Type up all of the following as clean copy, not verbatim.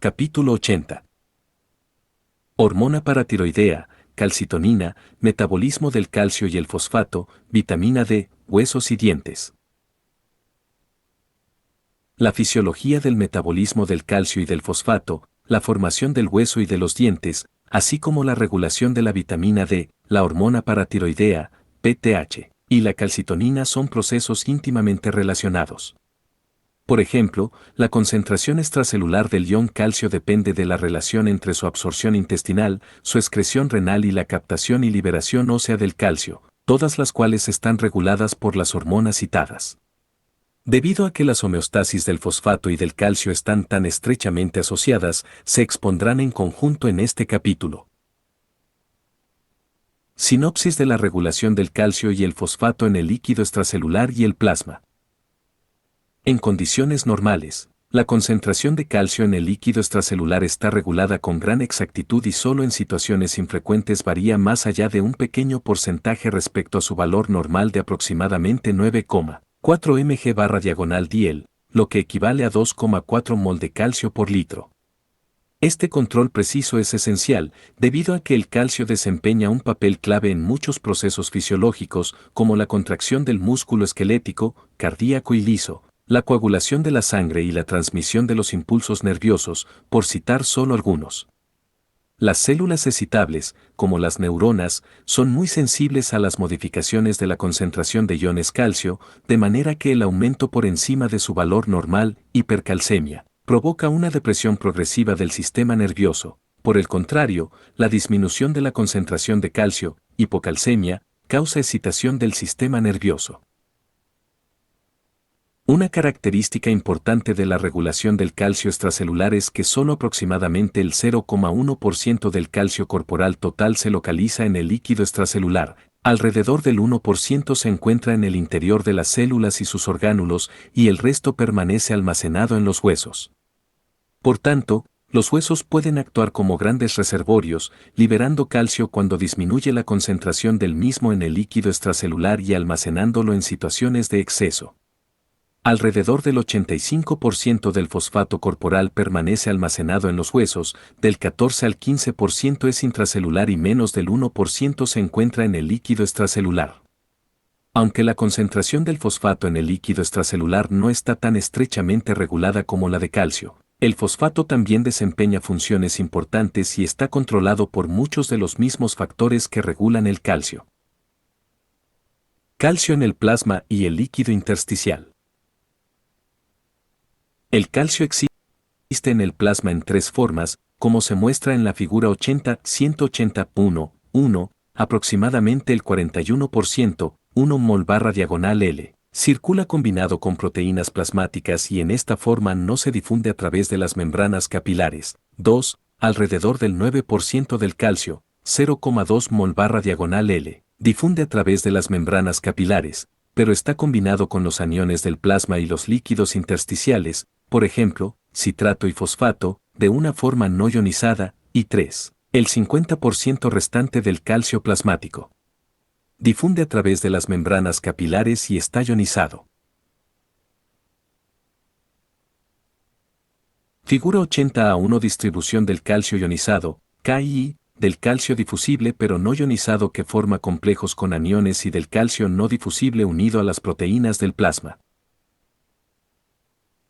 Capítulo 80. Hormona paratiroidea, calcitonina, metabolismo del calcio y el fosfato, vitamina D, huesos y dientes. La fisiología del metabolismo del calcio y del fosfato, la formación del hueso y de los dientes, así como la regulación de la vitamina D, la hormona paratiroidea, PTH, y la calcitonina son procesos íntimamente relacionados. Por ejemplo, la concentración extracelular del ion calcio depende de la relación entre su absorción intestinal, su excreción renal y la captación y liberación ósea del calcio, todas las cuales están reguladas por las hormonas citadas. Debido a que las homeostasis del fosfato y del calcio están tan estrechamente asociadas, se expondrán en conjunto en este capítulo. Sinopsis de la regulación del calcio y el fosfato en el líquido extracelular y el plasma. En condiciones normales, la concentración de calcio en el líquido extracelular está regulada con gran exactitud y solo en situaciones infrecuentes varía más allá de un pequeño porcentaje respecto a su valor normal de aproximadamente 9,4 mg/dial, lo que equivale a 2,4 mol de calcio por litro. Este control preciso es esencial, debido a que el calcio desempeña un papel clave en muchos procesos fisiológicos, como la contracción del músculo esquelético, cardíaco y liso, la coagulación de la sangre y la transmisión de los impulsos nerviosos, por citar solo algunos. Las células excitables, como las neuronas, son muy sensibles a las modificaciones de la concentración de iones calcio, de manera que el aumento por encima de su valor normal, hipercalcemia, provoca una depresión progresiva del sistema nervioso. Por el contrario, la disminución de la concentración de calcio, hipocalcemia, causa excitación del sistema nervioso. Una característica importante de la regulación del calcio extracelular es que solo aproximadamente el 0,1% del calcio corporal total se localiza en el líquido extracelular, alrededor del 1% se encuentra en el interior de las células y sus orgánulos y el resto permanece almacenado en los huesos. Por tanto, los huesos pueden actuar como grandes reservorios, liberando calcio cuando disminuye la concentración del mismo en el líquido extracelular y almacenándolo en situaciones de exceso. Alrededor del 85% del fosfato corporal permanece almacenado en los huesos, del 14 al 15% es intracelular y menos del 1% se encuentra en el líquido extracelular. Aunque la concentración del fosfato en el líquido extracelular no está tan estrechamente regulada como la de calcio, el fosfato también desempeña funciones importantes y está controlado por muchos de los mismos factores que regulan el calcio. Calcio en el plasma y el líquido intersticial. El calcio existe en el plasma en tres formas, como se muestra en la figura 80-180-1, aproximadamente el 41%, 1 mol/L. Circula combinado con proteínas plasmáticas y en esta forma no se difunde a través de las membranas capilares. 2. Alrededor del 9% del calcio, 0,2 mol/L, difunde a través de las membranas capilares, pero está combinado con los aniones del plasma y los líquidos intersticiales, por ejemplo, citrato y fosfato, de una forma no ionizada, y 3. El 50% restante del calcio plasmático difunde a través de las membranas capilares y está ionizado. Figura 80-1 Distribución del calcio ionizado, KI, del calcio difusible pero no ionizado que forma complejos con aniones y del calcio no difusible unido a las proteínas del plasma.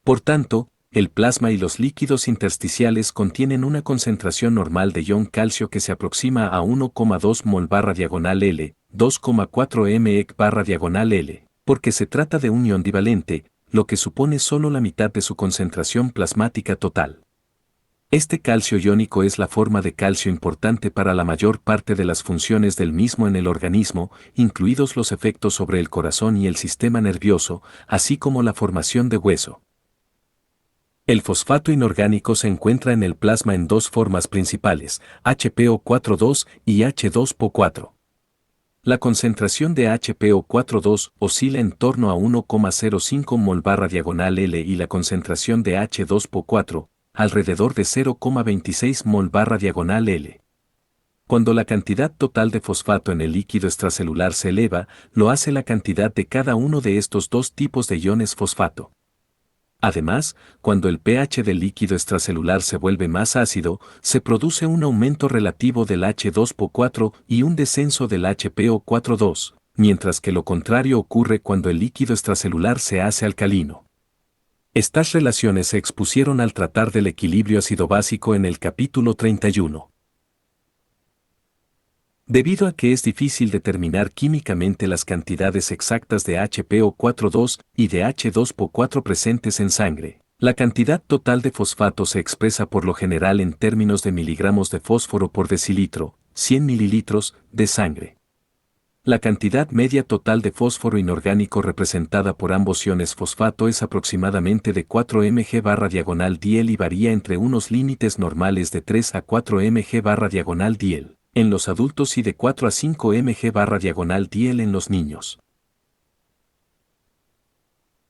Por tanto, el plasma y los líquidos intersticiales contienen una concentración normal de ion calcio que se aproxima a 1,2 mol/L, 2,4 mEq/L, porque se trata de un ion divalente, lo que supone solo la mitad de su concentración plasmática total. Este calcio iónico es la forma de calcio importante para la mayor parte de las funciones del mismo en el organismo, incluidos los efectos sobre el corazón y el sistema nervioso, así como la formación de hueso. El fosfato inorgánico se encuentra en el plasma en dos formas principales, HPO4,2 y H2PO4. La concentración de HPO4,2 oscila en torno a 1,05 mol/L y la concentración de H2PO4, alrededor de 0,26 mol/L. Cuando la cantidad total de fosfato en el líquido extracelular se eleva, lo hace la cantidad de cada uno de estos dos tipos de iones fosfato. Además, cuando el pH del líquido extracelular se vuelve más ácido, se produce un aumento relativo del H2PO4 y un descenso del HPO4-2, mientras que lo contrario ocurre cuando el líquido extracelular se hace alcalino. Estas relaciones se expusieron al tratar del equilibrio ácido-básico en el capítulo 31. Debido a que es difícil determinar químicamente las cantidades exactas de HPO4-2 y de H2PO4 presentes en sangre, la cantidad total de fosfato se expresa por lo general en términos de miligramos de fósforo por decilitro, 100 mililitros, de sangre. La cantidad media total de fósforo inorgánico representada por ambos iones fosfato es aproximadamente de 4 mg/diagonal-diel y varía entre unos límites normales de 3 a 4 mg/diagonal-diel en los adultos y de 4 a 5 mg/diagonal-diel en los niños.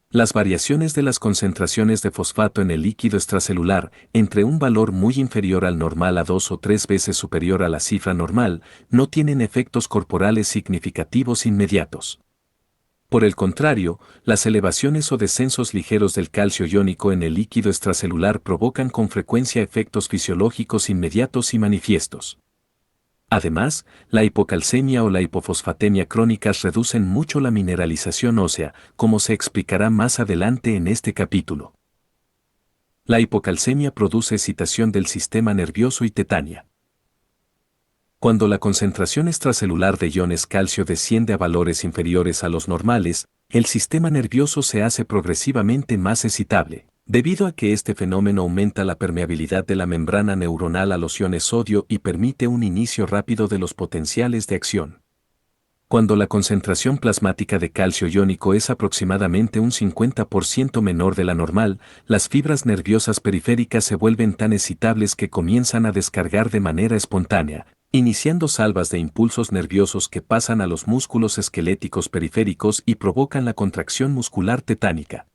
Las variaciones de las concentraciones de fosfato en el líquido extracelular, entre un valor muy inferior al normal a 2 o 3 veces superior a la cifra normal, no tienen efectos corporales significativos inmediatos. Por el contrario, las elevaciones o descensos ligeros del calcio iónico en el líquido extracelular provocan con frecuencia efectos fisiológicos inmediatos y manifiestos. Además, la hipocalcemia o la hipofosfatemia crónicas reducen mucho la mineralización ósea, como se explicará más adelante en este capítulo. La hipocalcemia produce excitación del sistema nervioso y tetania. Cuando la concentración extracelular de iones calcio desciende a valores inferiores a los normales, el sistema nervioso se hace progresivamente más excitable, debido a que este fenómeno aumenta la permeabilidad de la membrana neuronal a los iones sodio y permite un inicio rápido de los potenciales de acción. Cuando la concentración plasmática de calcio iónico es aproximadamente un 50% menor de la normal, las fibras nerviosas periféricas se vuelven tan excitables que comienzan a descargar de manera espontánea, iniciando salvas de impulsos nerviosos que pasan a los músculos esqueléticos periféricos y provocan la contracción muscular tetánica.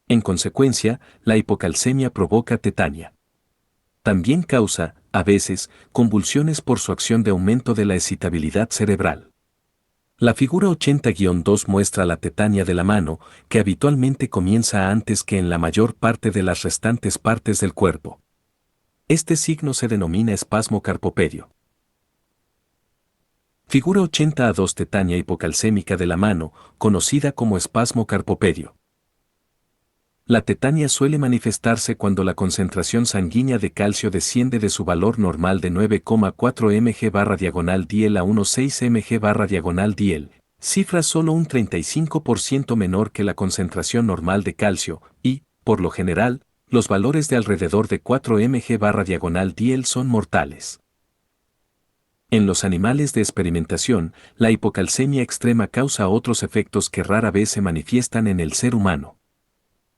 En consecuencia, la hipocalcemia provoca tetania. También causa, a veces, convulsiones por su acción de aumento de la excitabilidad cerebral. La figura 80-2 muestra la tetania de la mano, que habitualmente comienza antes que en la mayor parte de las restantes partes del cuerpo. Este signo se denomina espasmo carpopédio. Figura 80-2 tetania hipocalcémica de la mano, conocida como espasmo carpopédio. La tetania suele manifestarse cuando la concentración sanguínea de calcio desciende de su valor normal de 9,4 mg/diagonal-diel a 1,6 mg/diagonal-diel, cifra solo un 35% menor que la concentración normal de calcio, y, por lo general, los valores de alrededor de 4 mg/diagonal-diel son mortales. En los animales de experimentación, la hipocalcemia extrema causa otros efectos que rara vez se manifiestan en el ser humano.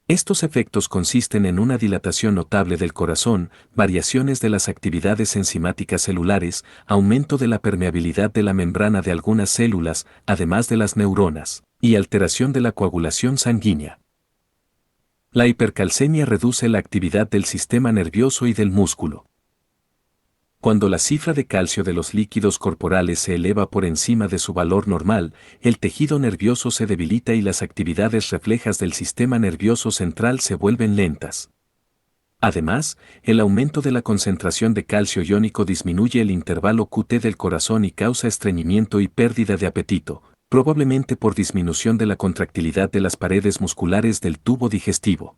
Estos efectos consisten en una dilatación notable del corazón, variaciones de las actividades enzimáticas celulares, aumento de la permeabilidad de la membrana de algunas células, además de las neuronas, y alteración de la coagulación sanguínea. La hipercalcemia reduce la actividad del sistema nervioso y del músculo. Cuando la cifra de calcio de los líquidos corporales se eleva por encima de su valor normal, el tejido nervioso se debilita y las actividades reflejas del sistema nervioso central se vuelven lentas. Además, el aumento de la concentración de calcio iónico disminuye el intervalo QT del corazón y causa estreñimiento y pérdida de apetito, probablemente por disminución de la contractilidad de las paredes musculares del tubo digestivo.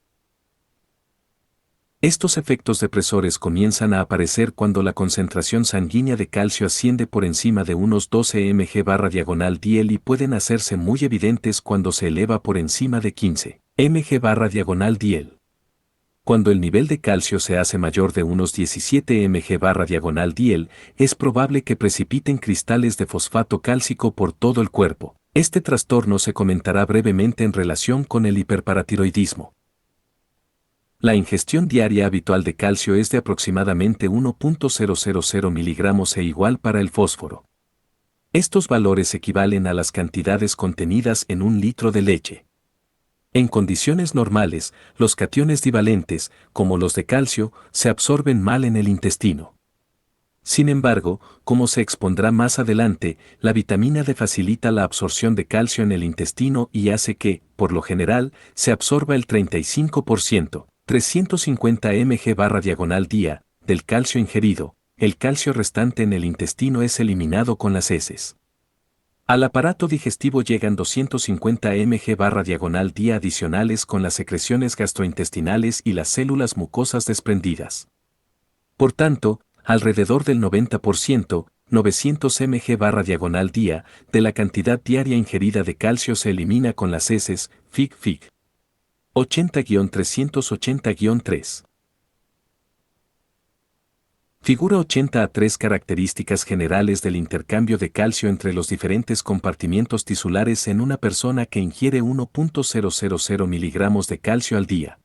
Estos efectos depresores comienzan a aparecer cuando la concentración sanguínea de calcio asciende por encima de unos 12 mg/diagonal-diel y pueden hacerse muy evidentes cuando se eleva por encima de 15 mg/diagonal-diel. Cuando el nivel de calcio se hace mayor de unos 17 mg/diagonal-diel, es probable que precipiten cristales de fosfato cálcico por todo el cuerpo. Este trastorno se comentará brevemente en relación con el hiperparatiroidismo. La ingestión diaria habitual de calcio es de aproximadamente 1,000 miligramos e igual para el fósforo. Estos valores equivalen a las cantidades contenidas en un litro de leche. En condiciones normales, los cationes divalentes, como los de calcio, se absorben mal en el intestino. Sin embargo, como se expondrá más adelante, la vitamina D facilita la absorción de calcio en el intestino y hace que, por lo general, se absorba el 35%, 350 mg/día, del calcio ingerido. El calcio restante en el intestino es eliminado con las heces. Al aparato digestivo llegan 250 mg/día adicionales con las secreciones gastrointestinales y las células mucosas desprendidas. Por tanto, alrededor del 90%, 900 mg/día, de la cantidad diaria ingerida de calcio se elimina con las heces, Fig. 80-380-3. Figura 80A3. Características generales del intercambio de calcio entre los diferentes compartimientos tisulares en una persona que ingiere 1.000 miligramos de calcio al día.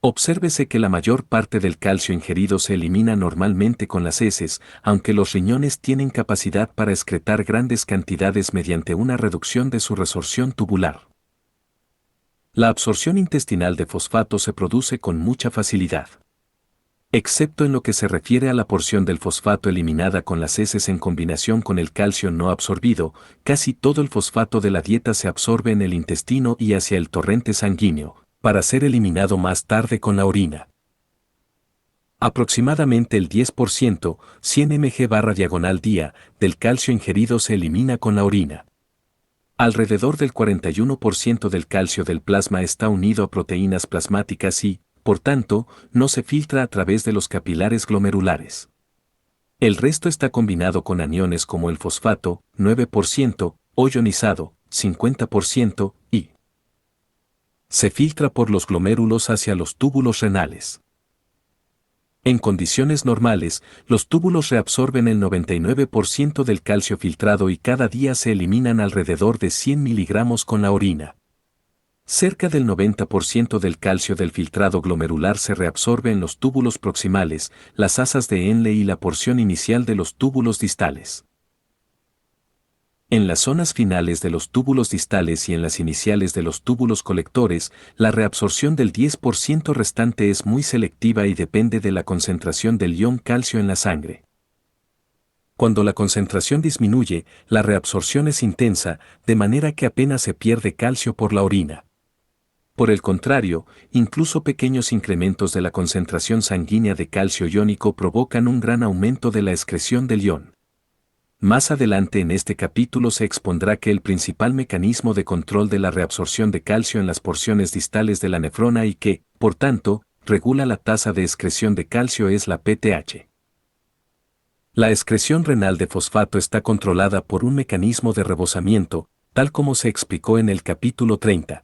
Obsérvese que la mayor parte del calcio ingerido se elimina normalmente con las heces, aunque los riñones tienen capacidad para excretar grandes cantidades mediante una reducción de su resorción tubular. La absorción intestinal de fosfato se produce con mucha facilidad. Excepto en lo que se refiere a la porción del fosfato eliminada con las heces en combinación con el calcio no absorbido, casi todo el fosfato de la dieta se absorbe en el intestino y hacia el torrente sanguíneo, para ser eliminado más tarde con la orina. Aproximadamente el 10%, 100 mg/día, del calcio ingerido se elimina con la orina. Alrededor del 41% del calcio del plasma está unido a proteínas plasmáticas y, por tanto, no se filtra a través de los capilares glomerulares. El resto está combinado con aniones como el fosfato, 9%, o ionizado, 50%, y se filtra por los glomérulos hacia los túbulos renales. En condiciones normales, los túbulos reabsorben el 99% del calcio filtrado y cada día se eliminan alrededor de 100 miligramos con la orina. Cerca del 90% del calcio del filtrado glomerular se reabsorbe en los túbulos proximales, las asas de Henle y la porción inicial de los túbulos distales. En las zonas finales de los túbulos distales y en las iniciales de los túbulos colectores, la reabsorción del 10% restante es muy selectiva y depende de la concentración del ion calcio en la sangre. Cuando la concentración disminuye, la reabsorción es intensa, de manera que apenas se pierde calcio por la orina. Por el contrario, incluso pequeños incrementos de la concentración sanguínea de calcio iónico provocan un gran aumento de la excreción del ion. Más adelante en este capítulo se expondrá que el principal mecanismo de control de la reabsorción de calcio en las porciones distales de la nefrona y que, por tanto, regula la tasa de excreción de calcio es la PTH. La excreción renal de fosfato está controlada por un mecanismo de rebosamiento, tal como se explicó en el capítulo 30.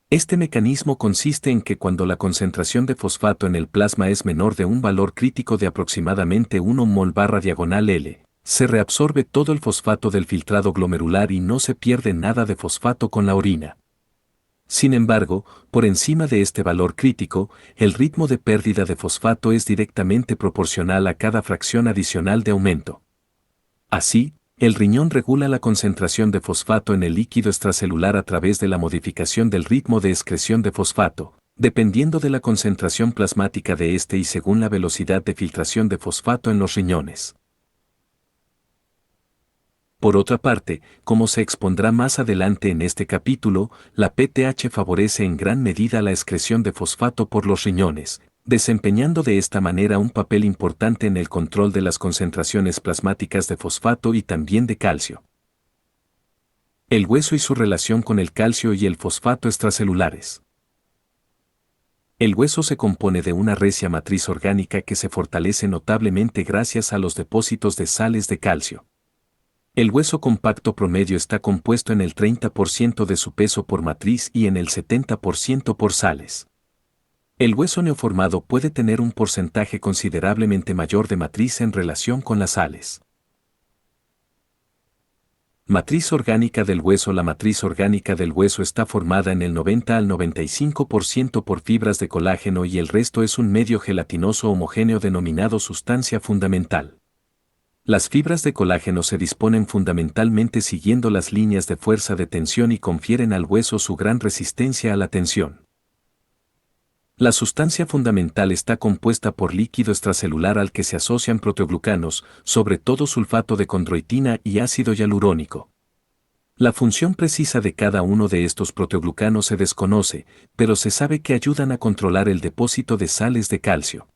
Este mecanismo consiste en que cuando la concentración de fosfato en el plasma es menor de un valor crítico de aproximadamente 1 mol/L, se reabsorbe todo el fosfato del filtrado glomerular y no se pierde nada de fosfato con la orina. Sin embargo, por encima de este valor crítico, el ritmo de pérdida de fosfato es directamente proporcional a cada fracción adicional de aumento. Así, el riñón regula la concentración de fosfato en el líquido extracelular a través de la modificación del ritmo de excreción de fosfato, dependiendo de la concentración plasmática de este y según la velocidad de filtración de fosfato en los riñones. Por otra parte, como se expondrá más adelante en este capítulo, la PTH favorece en gran medida la excreción de fosfato por los riñones, desempeñando de esta manera un papel importante en el control de las concentraciones plasmáticas de fosfato y también de calcio. El hueso y su relación con el calcio y el fosfato extracelulares. El hueso se compone de una recia matriz orgánica que se fortalece notablemente gracias a los depósitos de sales de calcio. El hueso compacto promedio está compuesto en el 30% de su peso por matriz y en el 70% por sales. El hueso neoformado puede tener un porcentaje considerablemente mayor de matriz en relación con las sales. Matriz orgánica del hueso. La matriz orgánica del hueso está formada en el 90 al 95% por fibras de colágeno y el resto es un medio gelatinoso homogéneo denominado sustancia fundamental. Las fibras de colágeno se disponen fundamentalmente siguiendo las líneas de fuerza de tensión y confieren al hueso su gran resistencia a la tensión. La sustancia fundamental está compuesta por líquido extracelular al que se asocian proteoglucanos, sobre todo sulfato de condroitina y ácido hialurónico. La función precisa de cada uno de estos proteoglucanos se desconoce, pero se sabe que ayudan a controlar el depósito de sales de calcio.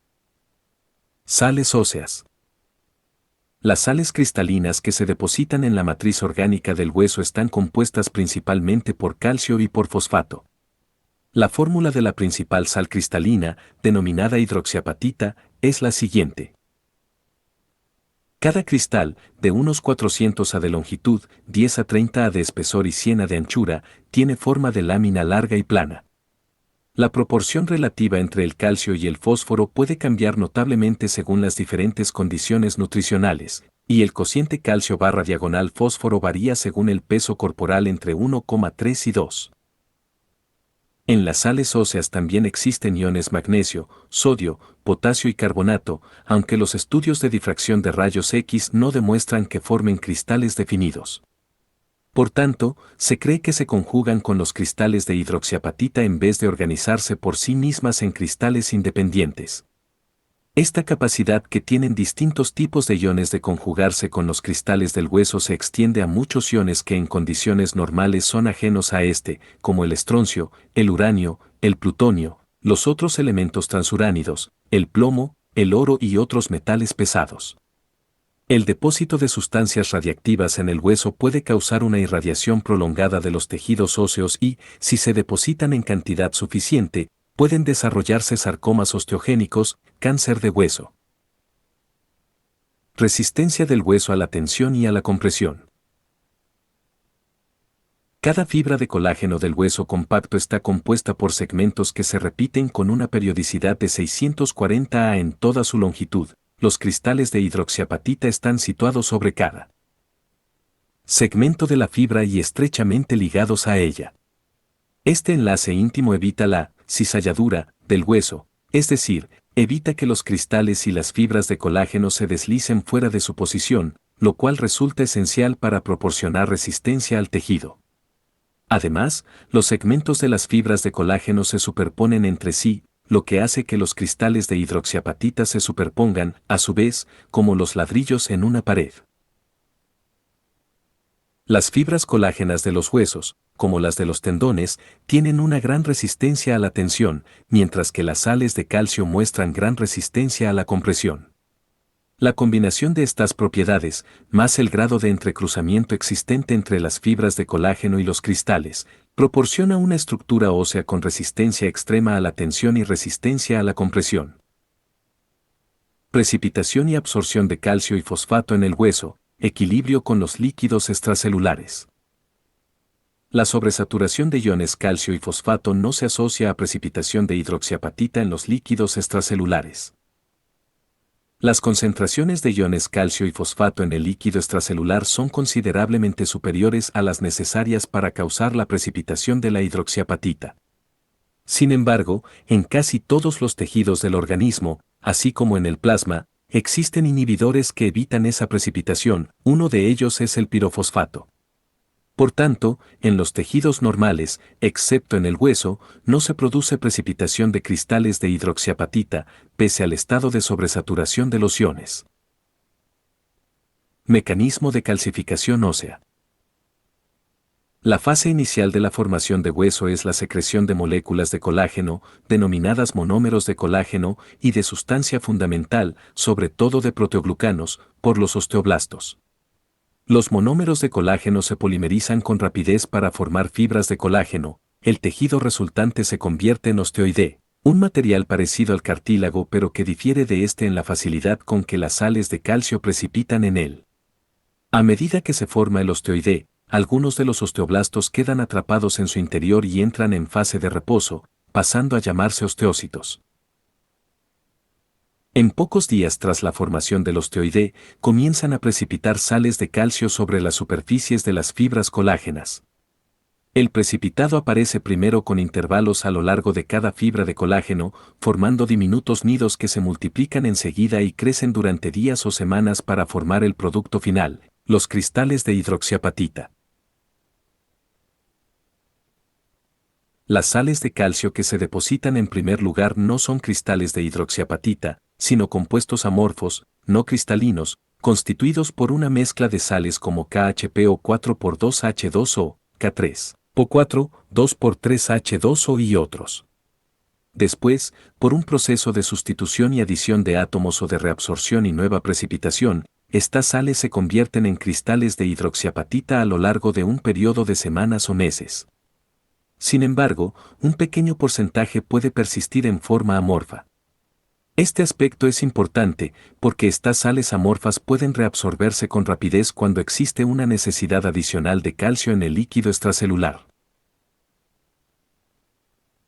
Sales óseas. Las sales cristalinas que se depositan en la matriz orgánica del hueso están compuestas principalmente por calcio y por fosfato. La fórmula de la principal sal cristalina, denominada hidroxiapatita, es la siguiente. Cada cristal, de unos 400 A de longitud, 10 a 30 A de espesor y 100 A de anchura, tiene forma de lámina larga y plana. La proporción relativa entre el calcio y el fósforo puede cambiar notablemente según las diferentes condiciones nutricionales, y el cociente calcio/diagonal fósforo varía según el peso corporal entre 1,3 y 2. En las sales óseas también existen iones magnesio, sodio, potasio y carbonato, aunque los estudios de difracción de rayos X no demuestran que formen cristales definidos. Por tanto, se cree que se conjugan con los cristales de hidroxiapatita en vez de organizarse por sí mismas en cristales independientes. Esta capacidad que tienen distintos tipos de iones de conjugarse con los cristales del hueso se extiende a muchos iones que en condiciones normales son ajenos a este, como el estroncio, el uranio, el plutonio, los otros elementos transuránidos, el plomo, el oro y otros metales pesados. El depósito de sustancias radiactivas en el hueso puede causar una irradiación prolongada de los tejidos óseos y, si se depositan en cantidad suficiente, pueden desarrollarse sarcomas osteogénicos, cáncer de hueso. Resistencia del hueso a la tensión y a la compresión. Cada fibra de colágeno del hueso compacto está compuesta por segmentos que se repiten con una periodicidad de 640 A en toda su longitud. Los cristales de hidroxiapatita están situados sobre cada segmento de la fibra y estrechamente ligados a ella. Este enlace íntimo evita la cizalladura del hueso, es decir, evita que los cristales y las fibras de colágeno se deslicen fuera de su posición, lo cual resulta esencial para proporcionar resistencia al tejido. Además, los segmentos de las fibras de colágeno se superponen entre sí, lo que hace que los cristales de hidroxiapatita se superpongan, a su vez, como los ladrillos en una pared. Las fibras colágenas de los huesos, como las de los tendones, tienen una gran resistencia a la tensión, mientras que las sales de calcio muestran gran resistencia a la compresión. La combinación de estas propiedades, más el grado de entrecruzamiento existente entre las fibras de colágeno y los cristales, proporciona una estructura ósea con resistencia extrema a la tensión y resistencia a la compresión. Precipitación y absorción de calcio y fosfato en el hueso, equilibrio con los líquidos extracelulares. La sobresaturación de iones calcio y fosfato no se asocia a precipitación de hidroxiapatita en los líquidos extracelulares. Las concentraciones de iones calcio y fosfato en el líquido extracelular son considerablemente superiores a las necesarias para causar la precipitación de la hidroxiapatita. Sin embargo, en casi todos los tejidos del organismo, así como en el plasma, existen inhibidores que evitan esa precipitación, uno de ellos es el pirofosfato. Por tanto, en los tejidos normales, excepto en el hueso, no se produce precipitación de cristales de hidroxiapatita, pese al estado de sobresaturación de los iones. Mecanismo de calcificación ósea. La fase inicial de la formación de hueso es la secreción de moléculas de colágeno, denominadas monómeros de colágeno, y de sustancia fundamental, sobre todo de proteoglucanos, por los osteoblastos. Los monómeros de colágeno se polimerizan con rapidez para formar fibras de colágeno, el tejido resultante se convierte en osteoide, un material parecido al cartílago pero que difiere de este en la facilidad con que las sales de calcio precipitan en él. A medida que se forma el osteoide, algunos de los osteoblastos quedan atrapados en su interior y entran en fase de reposo, pasando a llamarse osteocitos. En pocos días tras la formación del osteoide, comienzan a precipitar sales de calcio sobre las superficies de las fibras colágenas. El precipitado aparece primero con intervalos a lo largo de cada fibra de colágeno, formando diminutos nidos que se multiplican enseguida y crecen durante días o semanas para formar el producto final, los cristales de hidroxiapatita. Las sales de calcio que se depositan en primer lugar no son cristales de hidroxiapatita, sino compuestos amorfos, no cristalinos, constituidos por una mezcla de sales como KHPO 4x2H2O, K3, PO4, 2x3H2O y otros. Después, por un proceso de sustitución y adición de átomos o de reabsorción y nueva precipitación, estas sales se convierten en cristales de hidroxiapatita a lo largo de un periodo de semanas o meses. Sin embargo, un pequeño porcentaje puede persistir en forma amorfa. Este aspecto es importante porque estas sales amorfas pueden reabsorberse con rapidez cuando existe una necesidad adicional de calcio en el líquido extracelular.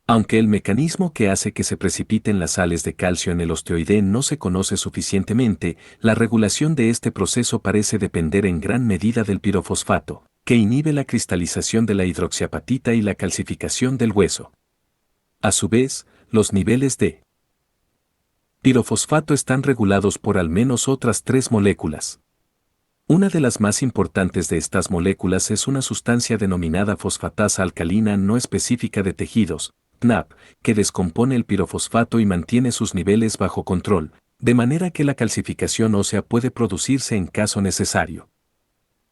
Aunque el mecanismo que hace que se precipiten las sales de calcio en el osteoide no se conoce suficientemente, la regulación de este proceso parece depender en gran medida del pirofosfato, que inhibe la cristalización de la hidroxiapatita y la calcificación del hueso. A su vez, los niveles de pirofosfato están regulados por al menos otras 3 moléculas. Una de las más importantes de estas moléculas es una sustancia denominada fosfatasa alcalina no específica de tejidos, TNAP, que descompone el pirofosfato y mantiene sus niveles bajo control, de manera que la calcificación ósea puede producirse en caso necesario.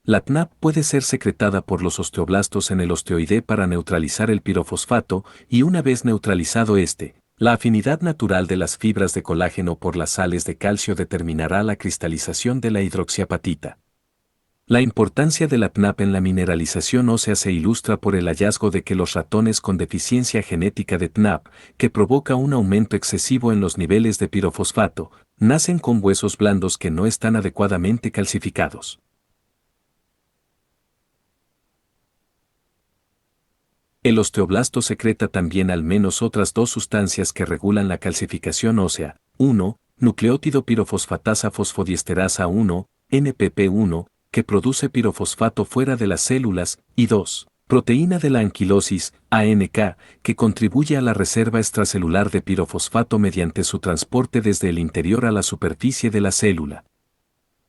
La TNAP puede ser secretada por los osteoblastos en el osteoide para neutralizar el pirofosfato y una vez neutralizado la afinidad natural de las fibras de colágeno por las sales de calcio determinará la cristalización de la hidroxiapatita. La importancia de la TNAP en la mineralización ósea se ilustra por el hallazgo de que los ratones con deficiencia genética de TNAP, que provoca un aumento excesivo en los niveles de pirofosfato, nacen con huesos blandos que no están adecuadamente calcificados. El osteoblasto secreta también al menos otras 2 sustancias que regulan la calcificación ósea: 1, nucleótido pirofosfatasa fosfodiesterasa 1, NPP1, que produce pirofosfato fuera de las células, y 2, proteína de la anquilosis, ANK, que contribuye a la reserva extracelular de pirofosfato mediante su transporte desde el interior a la superficie de la célula.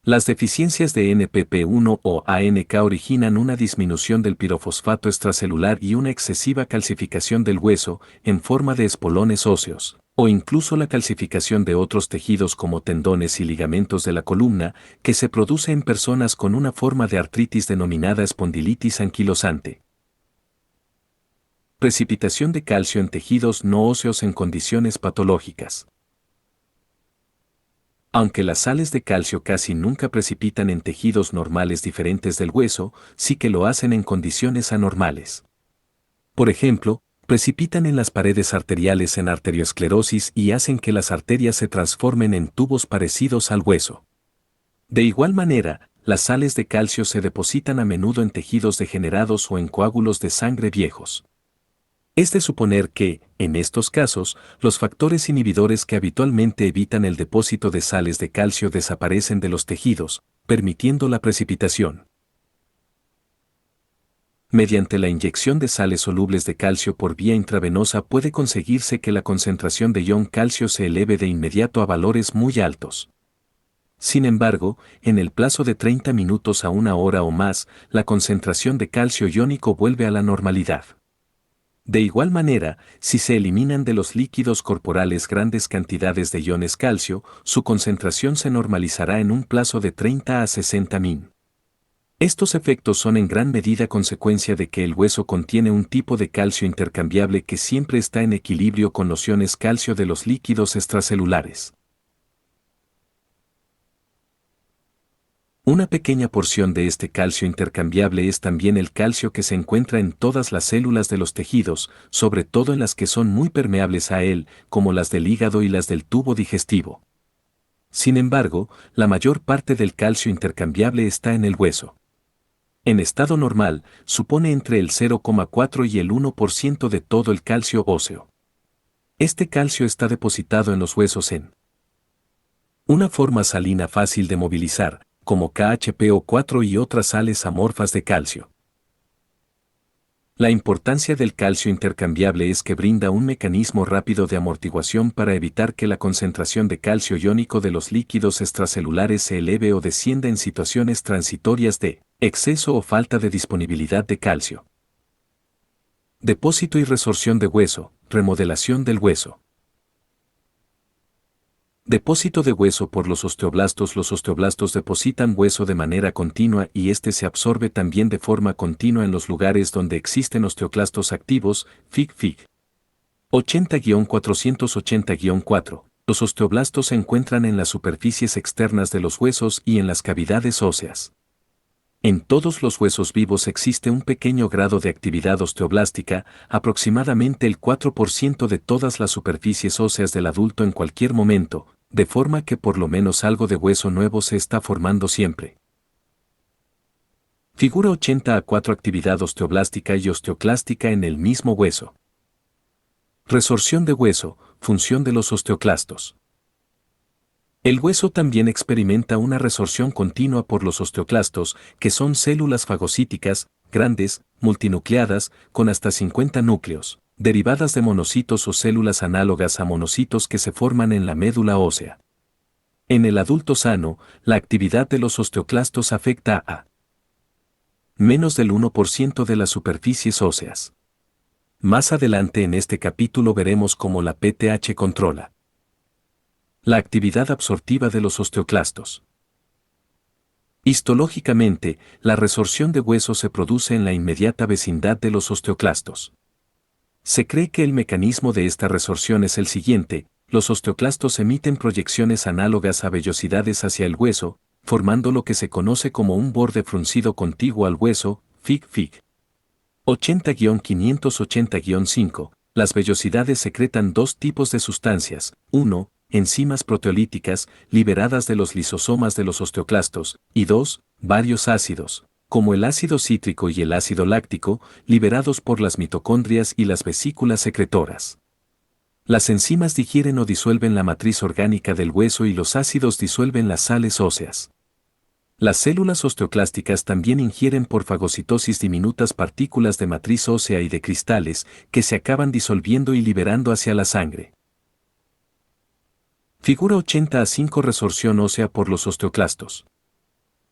Las deficiencias de NPP1 o ANK originan una disminución del pirofosfato extracelular y una excesiva calcificación del hueso en forma de espolones óseos, o incluso la calcificación de otros tejidos como tendones y ligamentos de la columna, que se produce en personas con una forma de artritis denominada espondilitis anquilosante. Precipitación de calcio en tejidos no óseos en condiciones patológicas. Aunque las sales de calcio casi nunca precipitan en tejidos normales diferentes del hueso, sí que lo hacen en condiciones anormales. Por ejemplo, precipitan en las paredes arteriales en arteriosclerosis y hacen que las arterias se transformen en tubos parecidos al hueso. De igual manera, las sales de calcio se depositan a menudo en tejidos degenerados o en coágulos de sangre viejos. Es de suponer que, en estos casos, los factores inhibidores que habitualmente evitan el depósito de sales de calcio desaparecen de los tejidos, permitiendo la precipitación. Mediante la inyección de sales solubles de calcio por vía intravenosa puede conseguirse que la concentración de ion calcio se eleve de inmediato a valores muy altos. Sin embargo, en el plazo de 30 minutos a 1 hora o más, la concentración de calcio iónico vuelve a la normalidad. De igual manera, si se eliminan de los líquidos corporales grandes cantidades de iones calcio, su concentración se normalizará en un plazo de 30 a 60 min. Estos efectos son en gran medida consecuencia de que el hueso contiene un tipo de calcio intercambiable que siempre está en equilibrio con los iones calcio de los líquidos extracelulares. Una pequeña porción de este calcio intercambiable es también el calcio que se encuentra en todas las células de los tejidos, sobre todo en las que son muy permeables a él, como las del hígado y las del tubo digestivo. Sin embargo, la mayor parte del calcio intercambiable está en el hueso. En estado normal, supone entre el 0,4 y el 1% de todo el calcio óseo. Este calcio está depositado en los huesos en una forma salina fácil de movilizar, como KHPO4 y otras sales amorfas de calcio. La importancia del calcio intercambiable es que brinda un mecanismo rápido de amortiguación para evitar que la concentración de calcio iónico de los líquidos extracelulares se eleve o descienda en situaciones transitorias de exceso o falta de disponibilidad de calcio. Depósito y resorción de hueso, remodelación del hueso. Depósito de hueso por los osteoblastos. Los osteoblastos depositan hueso de manera continua y este se absorbe también de forma continua en los lugares donde existen osteoclastos activos, Fig. 80-480-4. Los osteoblastos se encuentran en las superficies externas de los huesos y en las cavidades óseas. En todos los huesos vivos existe un pequeño grado de actividad osteoblástica, aproximadamente el 4% de todas las superficies óseas del adulto en cualquier momento, de forma que por lo menos algo de hueso nuevo se está formando siempre. Figura 80-4. Actividad osteoblástica y osteoclástica en el mismo hueso. Resorción de hueso, función de los osteoclastos. El hueso también experimenta una resorción continua por los osteoclastos, que son células fagocíticas, grandes, multinucleadas, con hasta 50 núcleos, derivadas de monocitos o células análogas a monocitos que se forman en la médula ósea. En el adulto sano, la actividad de los osteoclastos afecta a menos del 1% de las superficies óseas. Más adelante en este capítulo veremos cómo la PTH controla la actividad absortiva de los osteoclastos. Histológicamente, la resorción de hueso se produce en la inmediata vecindad de los osteoclastos. Se cree que el mecanismo de esta resorción es el siguiente: los osteoclastos emiten proyecciones análogas a vellosidades hacia el hueso, formando lo que se conoce como un borde fruncido contiguo al hueso, Fig. 80-580-5. Las vellosidades secretan dos tipos de sustancias: 1. Enzimas proteolíticas, liberadas de los lisosomas de los osteoclastos, y 2. Varios ácidos, como el ácido cítrico y el ácido láctico, liberados por las mitocondrias y las vesículas secretoras. Las enzimas digieren o disuelven la matriz orgánica del hueso y los ácidos disuelven las sales óseas. Las células osteoclásticas también ingieren por fagocitosis diminutas partículas de matriz ósea y de cristales, que se acaban disolviendo y liberando hacia la sangre. Figura 80-5. Resorción ósea por los osteoclastos.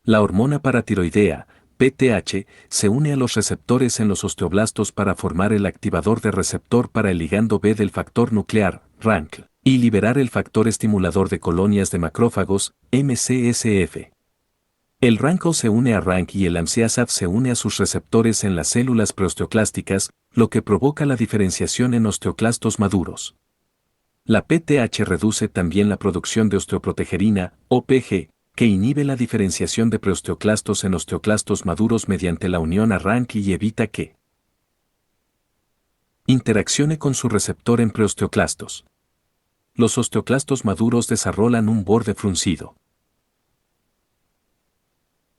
La hormona paratiroidea, PTH, se une a los receptores en los osteoblastos para formar el activador de receptor para el ligando B del factor nuclear, RANKL, y liberar el factor estimulador de colonias de macrófagos, MCSF. El RANKL se une a RANK y el MCSF se une a sus receptores en las células preosteoclásticas, lo que provoca la diferenciación en osteoclastos maduros. La PTH reduce también la producción de osteoprotegerina, OPG, que inhibe la diferenciación de preosteoclastos en osteoclastos maduros mediante la unión a RANK y evita que interaccione con su receptor en preosteoclastos. Los osteoclastos maduros desarrollan un borde fruncido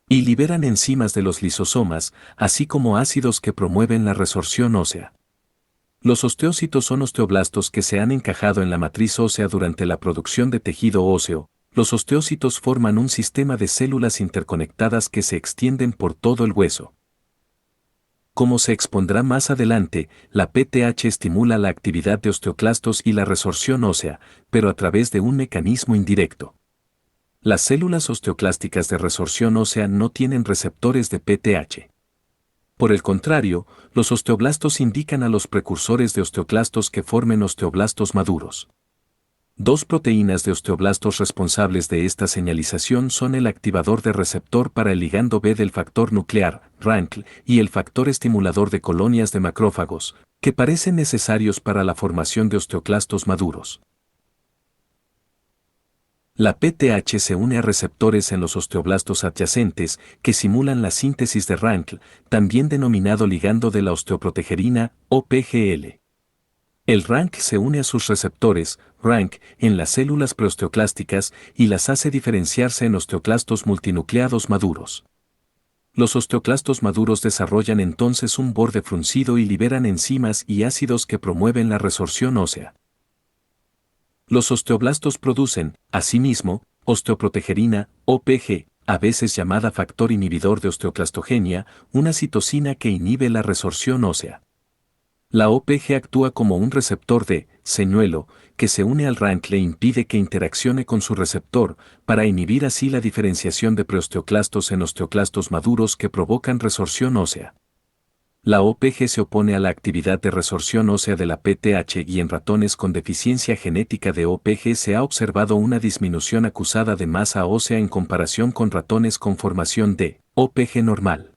y liberan enzimas de los lisosomas, así como ácidos que promueven la resorción ósea. Los osteocitos son osteoblastos que se han encajado en la matriz ósea durante la producción de tejido óseo. Los osteocitos forman un sistema de células interconectadas que se extienden por todo el hueso. Como se expondrá más adelante, la PTH estimula la actividad de osteoclastos y la resorción ósea, pero a través de un mecanismo indirecto. Las células osteoclásticas de resorción ósea no tienen receptores de PTH. Por el contrario, los osteoblastos indican a los precursores de osteoclastos que formen osteoblastos maduros. Dos proteínas de osteoblastos responsables de esta señalización son el activador de receptor para el ligando B del factor nuclear, RANKL, y el factor estimulador de colonias de macrófagos, que parecen necesarios para la formación de osteoclastos maduros. La PTH se une a receptores en los osteoblastos adyacentes que simulan la síntesis de RANKL, también denominado ligando de la osteoprotegerina, OPGL. El RANK se une a sus receptores, RANK, en las células preosteoclásticas y las hace diferenciarse en osteoclastos multinucleados maduros. Los osteoclastos maduros desarrollan entonces un borde fruncido y liberan enzimas y ácidos que promueven la resorción ósea. Los osteoblastos producen, asimismo, osteoprotegerina, OPG, a veces llamada factor inhibidor de osteoclastogenia, una citosina que inhibe la resorción ósea. La OPG actúa como un receptor de señuelo que se une al RANK e impide que interaccione con su receptor, para inhibir así la diferenciación de preosteoclastos en osteoclastos maduros que provocan resorción ósea. La OPG se opone a la actividad de resorción ósea de la PTH y en ratones con deficiencia genética de OPG se ha observado una disminución acusada de masa ósea en comparación con ratones con formación de OPG normal.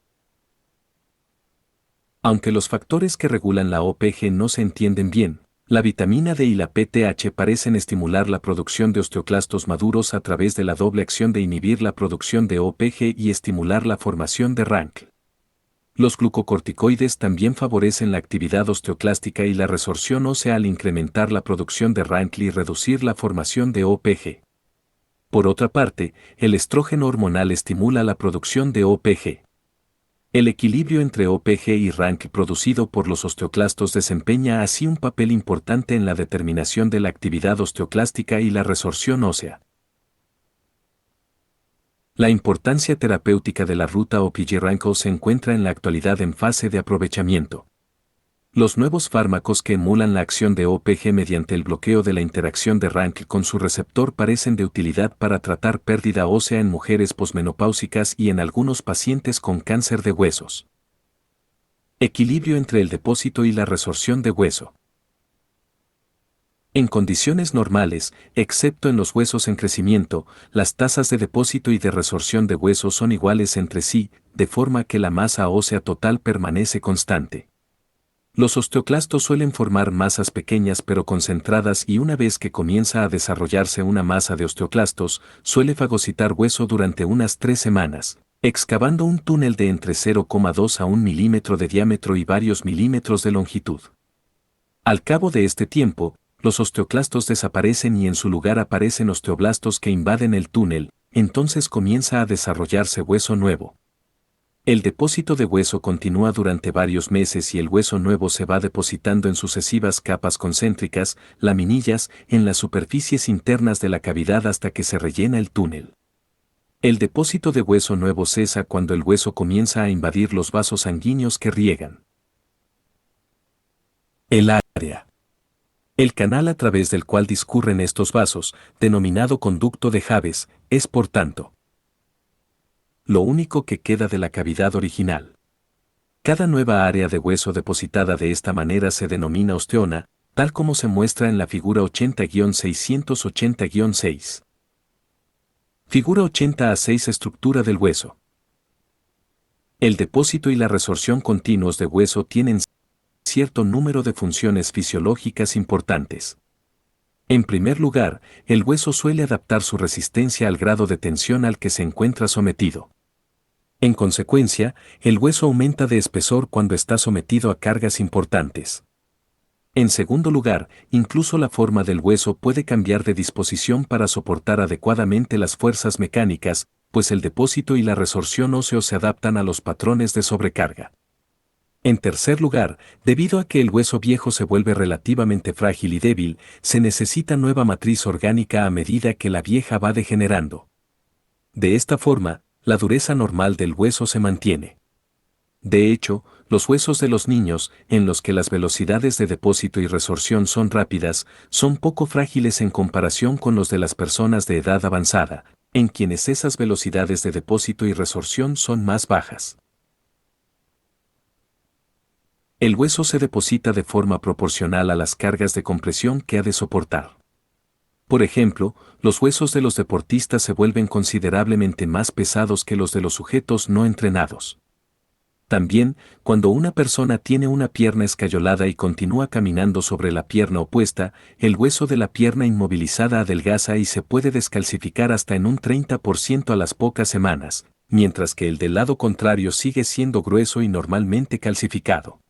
Aunque los factores que regulan la OPG no se entienden bien, la vitamina D y la PTH parecen estimular la producción de osteoclastos maduros a través de la doble acción de inhibir la producción de OPG y estimular la formación de RANKL. Los glucocorticoides también favorecen la actividad osteoclástica y la resorción ósea al incrementar la producción de RANKL y reducir la formación de OPG. Por otra parte, el estrógeno hormonal estimula la producción de OPG. El equilibrio entre OPG y RANKL producido por los osteoclastos desempeña así un papel importante en la determinación de la actividad osteoclástica y la resorción ósea. La importancia terapéutica de la ruta OPG-RANKL se encuentra en la actualidad en fase de aprovechamiento. Los nuevos fármacos que emulan la acción de OPG mediante el bloqueo de la interacción de RANKL con su receptor parecen de utilidad para tratar pérdida ósea en mujeres posmenopáusicas y en algunos pacientes con cáncer de huesos. Equilibrio entre el depósito y la resorción de hueso. En condiciones normales, excepto en los huesos en crecimiento, las tasas de depósito y de resorción de hueso son iguales entre sí, de forma que la masa ósea total permanece constante. Los osteoclastos suelen formar masas pequeñas pero concentradas y una vez que comienza a desarrollarse una masa de osteoclastos, suele fagocitar hueso durante unas 3 semanas, excavando un túnel de entre 0,2 a 1 milímetro de diámetro y varios milímetros de longitud. Al cabo de este tiempo, los osteoclastos desaparecen y en su lugar aparecen osteoblastos que invaden el túnel, entonces comienza a desarrollarse hueso nuevo. El depósito de hueso continúa durante varios meses y el hueso nuevo se va depositando en sucesivas capas concéntricas, laminillas, en las superficies internas de la cavidad hasta que se rellena el túnel. El depósito de hueso nuevo cesa cuando el hueso comienza a invadir los vasos sanguíneos que riegan el área. El canal a través del cual discurren estos vasos, denominado conducto de Javes, es por tanto lo único que queda de la cavidad original. Cada nueva área de hueso depositada de esta manera se denomina osteona, tal como se muestra en la figura 80-680-6. Figura 80A6 estructura del hueso. El depósito y la resorción continuos de hueso tienen cierto número de funciones fisiológicas importantes. En primer lugar, el hueso suele adaptar su resistencia al grado de tensión al que se encuentra sometido. En consecuencia, el hueso aumenta de espesor cuando está sometido a cargas importantes. En segundo lugar, incluso la forma del hueso puede cambiar de disposición para soportar adecuadamente las fuerzas mecánicas, pues el depósito y la resorción óseo se adaptan a los patrones de sobrecarga. En tercer lugar, debido a que el hueso viejo se vuelve relativamente frágil y débil, se necesita nueva matriz orgánica a medida que la vieja va degenerando. De esta forma, la dureza normal del hueso se mantiene. De hecho, los huesos de los niños, en los que las velocidades de depósito y resorción son rápidas, son poco frágiles en comparación con los de las personas de edad avanzada, en quienes esas velocidades de depósito y resorción son más bajas. El hueso se deposita de forma proporcional a las cargas de compresión que ha de soportar. Por ejemplo, los huesos de los deportistas se vuelven considerablemente más pesados que los de los sujetos no entrenados. También, cuando una persona tiene una pierna escayolada y continúa caminando sobre la pierna opuesta, el hueso de la pierna inmovilizada adelgaza y se puede descalcificar hasta en un 30% a las pocas semanas, mientras que el del lado contrario sigue siendo grueso y normalmente calcificado.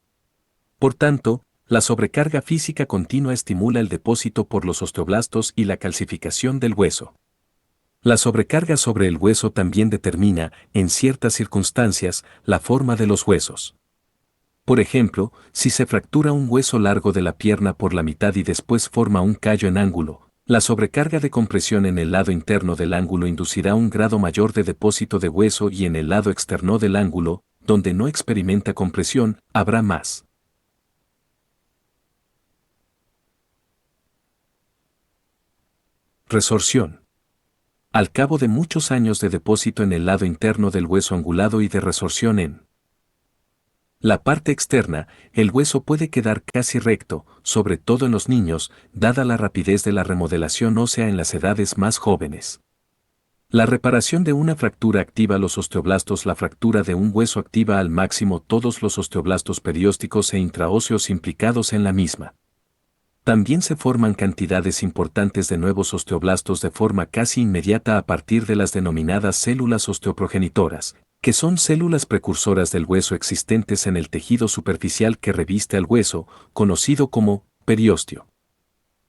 Por tanto, la sobrecarga física continua estimula el depósito por los osteoblastos y la calcificación del hueso. La sobrecarga sobre el hueso también determina, en ciertas circunstancias, la forma de los huesos. Por ejemplo, si se fractura un hueso largo de la pierna por la mitad y después forma un callo en ángulo, la sobrecarga de compresión en el lado interno del ángulo inducirá un grado mayor de depósito de hueso y en el lado externo del ángulo, donde no experimenta compresión, habrá más. Resorción. Al cabo de muchos años de depósito en el lado interno del hueso angulado y de resorción en La parte externa, el hueso puede quedar casi recto, sobre todo en los niños, dada la rapidez de la remodelación ósea en las edades más jóvenes. La reparación de una fractura activa los osteoblastos. La fractura de un hueso activa al máximo todos los osteoblastos periósticos e intraóseos implicados en la misma. También se forman cantidades importantes de nuevos osteoblastos de forma casi inmediata a partir de las denominadas células osteoprogenitoras, que son células precursoras del hueso existentes en el tejido superficial que reviste al hueso, conocido como periósteo.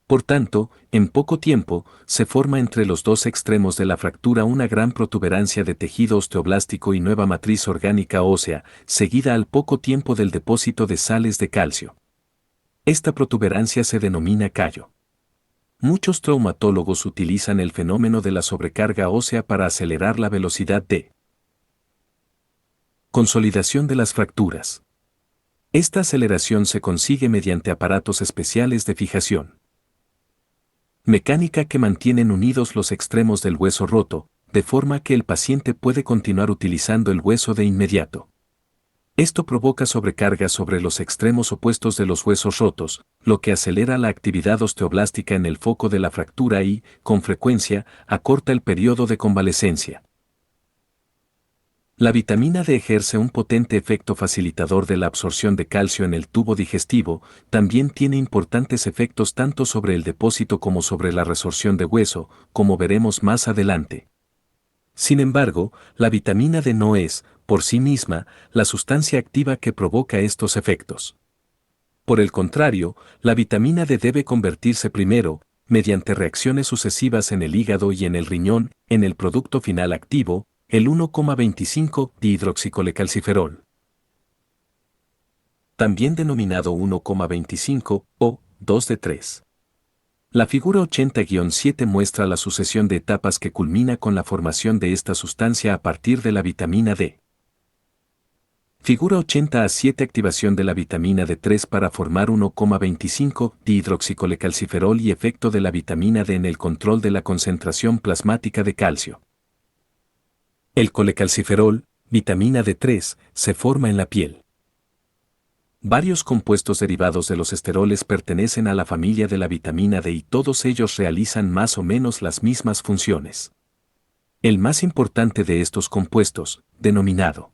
Por tanto, en poco tiempo, se forma entre los dos extremos de la fractura una gran protuberancia de tejido osteoblástico y nueva matriz orgánica ósea, seguida al poco tiempo del depósito de sales de calcio. Esta protuberancia se denomina callo. Muchos traumatólogos utilizan el fenómeno de la sobrecarga ósea para acelerar la velocidad de consolidación de las fracturas. Esta aceleración se consigue mediante aparatos especiales de fijación mecánica que mantienen unidos los extremos del hueso roto, de forma que el paciente puede continuar utilizando el hueso de inmediato. Esto provoca sobrecarga sobre los extremos opuestos de los huesos rotos, lo que acelera la actividad osteoblástica en el foco de la fractura y, con frecuencia, acorta el periodo de convalecencia. La vitamina D ejerce un potente efecto facilitador de la absorción de calcio en el tubo digestivo, también tiene importantes efectos tanto sobre el depósito como sobre la resorción de hueso, como veremos más adelante. Sin embargo, la vitamina D no es, por sí misma, la sustancia activa que provoca estos efectos. Por el contrario, la vitamina D debe convertirse primero, mediante reacciones sucesivas en el hígado y en el riñón, en el producto final activo, el 1,25-dihidroxicolecalciferol. También denominado 1,25 o 2 de 3. La figura 80-7 muestra la sucesión de etapas que culmina con la formación de esta sustancia a partir de la vitamina D. Figura 80-7 activación de la vitamina D3 para formar 1,25-dihidroxicolecalciferol y efecto de la vitamina D en el control de la concentración plasmática de calcio. El colecalciferol, vitamina D3, se forma en la piel. Varios compuestos derivados de los esteroles pertenecen a la familia de la vitamina D y todos ellos realizan más o menos las mismas funciones. El más importante de estos compuestos, denominado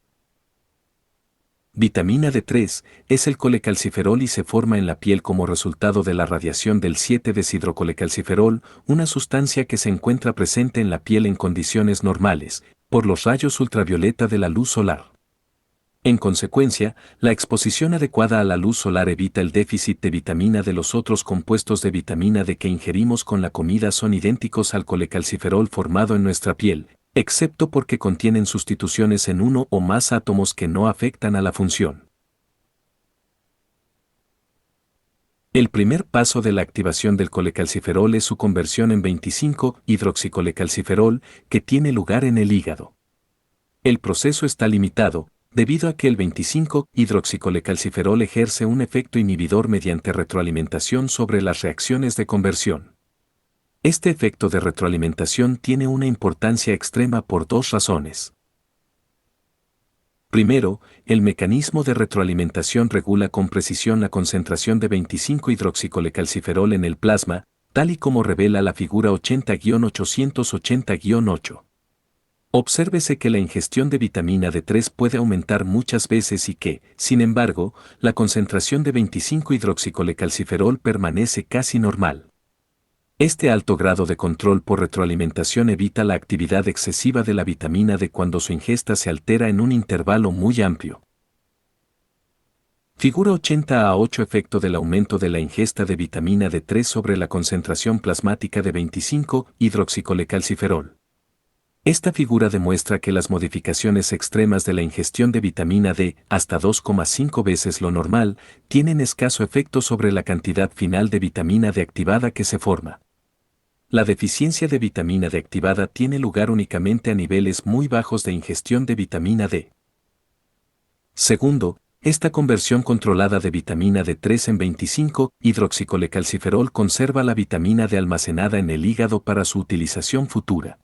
vitamina D3, es el colecalciferol y se forma en la piel como resultado de la radiación del 7-deshidrocolecalciferol, una sustancia que se encuentra presente en la piel en condiciones normales, por los rayos ultravioleta de la luz solar. En consecuencia, la exposición adecuada a la luz solar evita el déficit de vitamina D. Los otros compuestos de vitamina D que ingerimos con la comida son idénticos al colecalciferol formado en nuestra piel, excepto porque contienen sustituciones en uno o más átomos que no afectan a la función. El primer paso de la activación del colecalciferol es su conversión en 25-hidroxicolecalciferol, que tiene lugar en el hígado. El proceso está limitado, debido a que el 25-hidroxicolecalciferol ejerce un efecto inhibidor mediante retroalimentación sobre las reacciones de conversión. Este efecto de retroalimentación tiene una importancia extrema por dos razones. Primero, el mecanismo de retroalimentación regula con precisión la concentración de 25-hidroxicolecalciferol en el plasma, tal y como revela la figura 80-880-8. Obsérvese que la ingestión de vitamina D3 puede aumentar muchas veces y que, sin embargo, la concentración de 25-hidroxicolecalciferol permanece casi normal. Este alto grado de control por retroalimentación evita la actividad excesiva de la vitamina D cuando su ingesta se altera en un intervalo muy amplio. Figura 80-8 efecto del aumento de la ingesta de vitamina D3 sobre la concentración plasmática de 25-hidroxicolecalciferol. Esta figura demuestra que las modificaciones extremas de la ingestión de vitamina D, hasta 2,5 veces lo normal, tienen escaso efecto sobre la cantidad final de vitamina D activada que se forma. La deficiencia de vitamina D activada tiene lugar únicamente a niveles muy bajos de ingestión de vitamina D. Segundo, esta conversión controlada de vitamina D3 en 25-hidroxicolecalciferol conserva la vitamina D almacenada en el hígado para su utilización futura.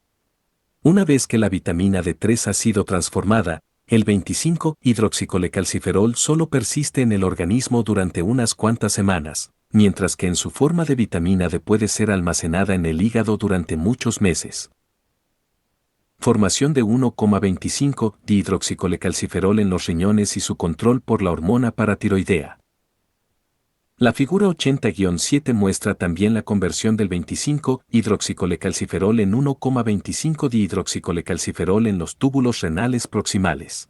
Una vez que la vitamina D3 ha sido transformada, el 25-hidroxicolecalciferol solo persiste en el organismo durante unas cuantas semanas, mientras que en su forma de vitamina D puede ser almacenada en el hígado durante muchos meses. Formación de 1,25-dihidroxicolecalciferol en los riñones y su control por la hormona paratiroidea. La figura 80-7 muestra también la conversión del 25-hidroxicolecalciferol en 1,25-dihidroxicolecalciferol en los túbulos renales proximales.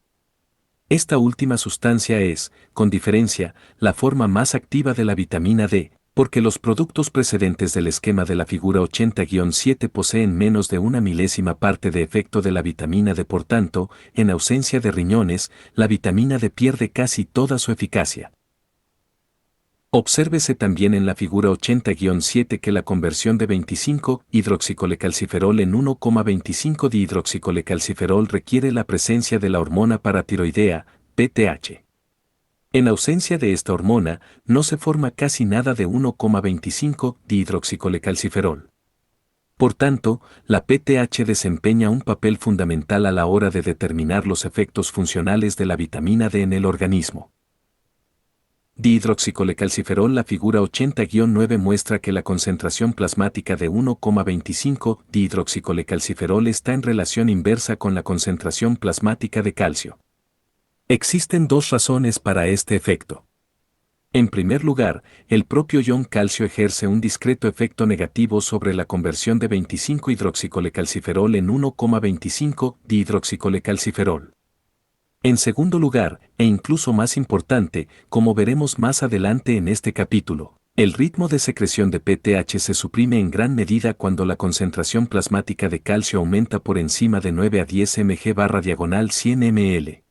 Esta última sustancia es, con diferencia, la forma más activa de la vitamina D, porque los productos precedentes del esquema de la figura 80-7 poseen menos de una milésima parte de efecto de la vitamina D. Por tanto, en ausencia de riñones, la vitamina D pierde casi toda su eficacia. Obsérvese también en la figura 80-7 que la conversión de 25-hidroxicolecalciferol en 1,25-dihidroxicolecalciferol requiere la presencia de la hormona paratiroidea, PTH. En ausencia de esta hormona, no se forma casi nada de 1,25-dihidroxicolecalciferol. Por tanto, la PTH desempeña un papel fundamental a la hora de determinar los efectos funcionales de la vitamina D en el organismo. Dihidroxicolecalciferol. La figura 80-9 muestra que la concentración plasmática de 1,25-dihidroxicolecalciferol está en relación inversa con la concentración plasmática de calcio. Existen dos razones para este efecto. En primer lugar, el propio ion calcio ejerce un discreto efecto negativo sobre la conversión de 25-hidroxicolecalciferol en 1,25-dihidroxicolecalciferol. En segundo lugar, e incluso más importante, como veremos más adelante en este capítulo, el ritmo de secreción de PTH se suprime en gran medida cuando la concentración plasmática de calcio aumenta por encima de 9 a 10 mg/100 ml.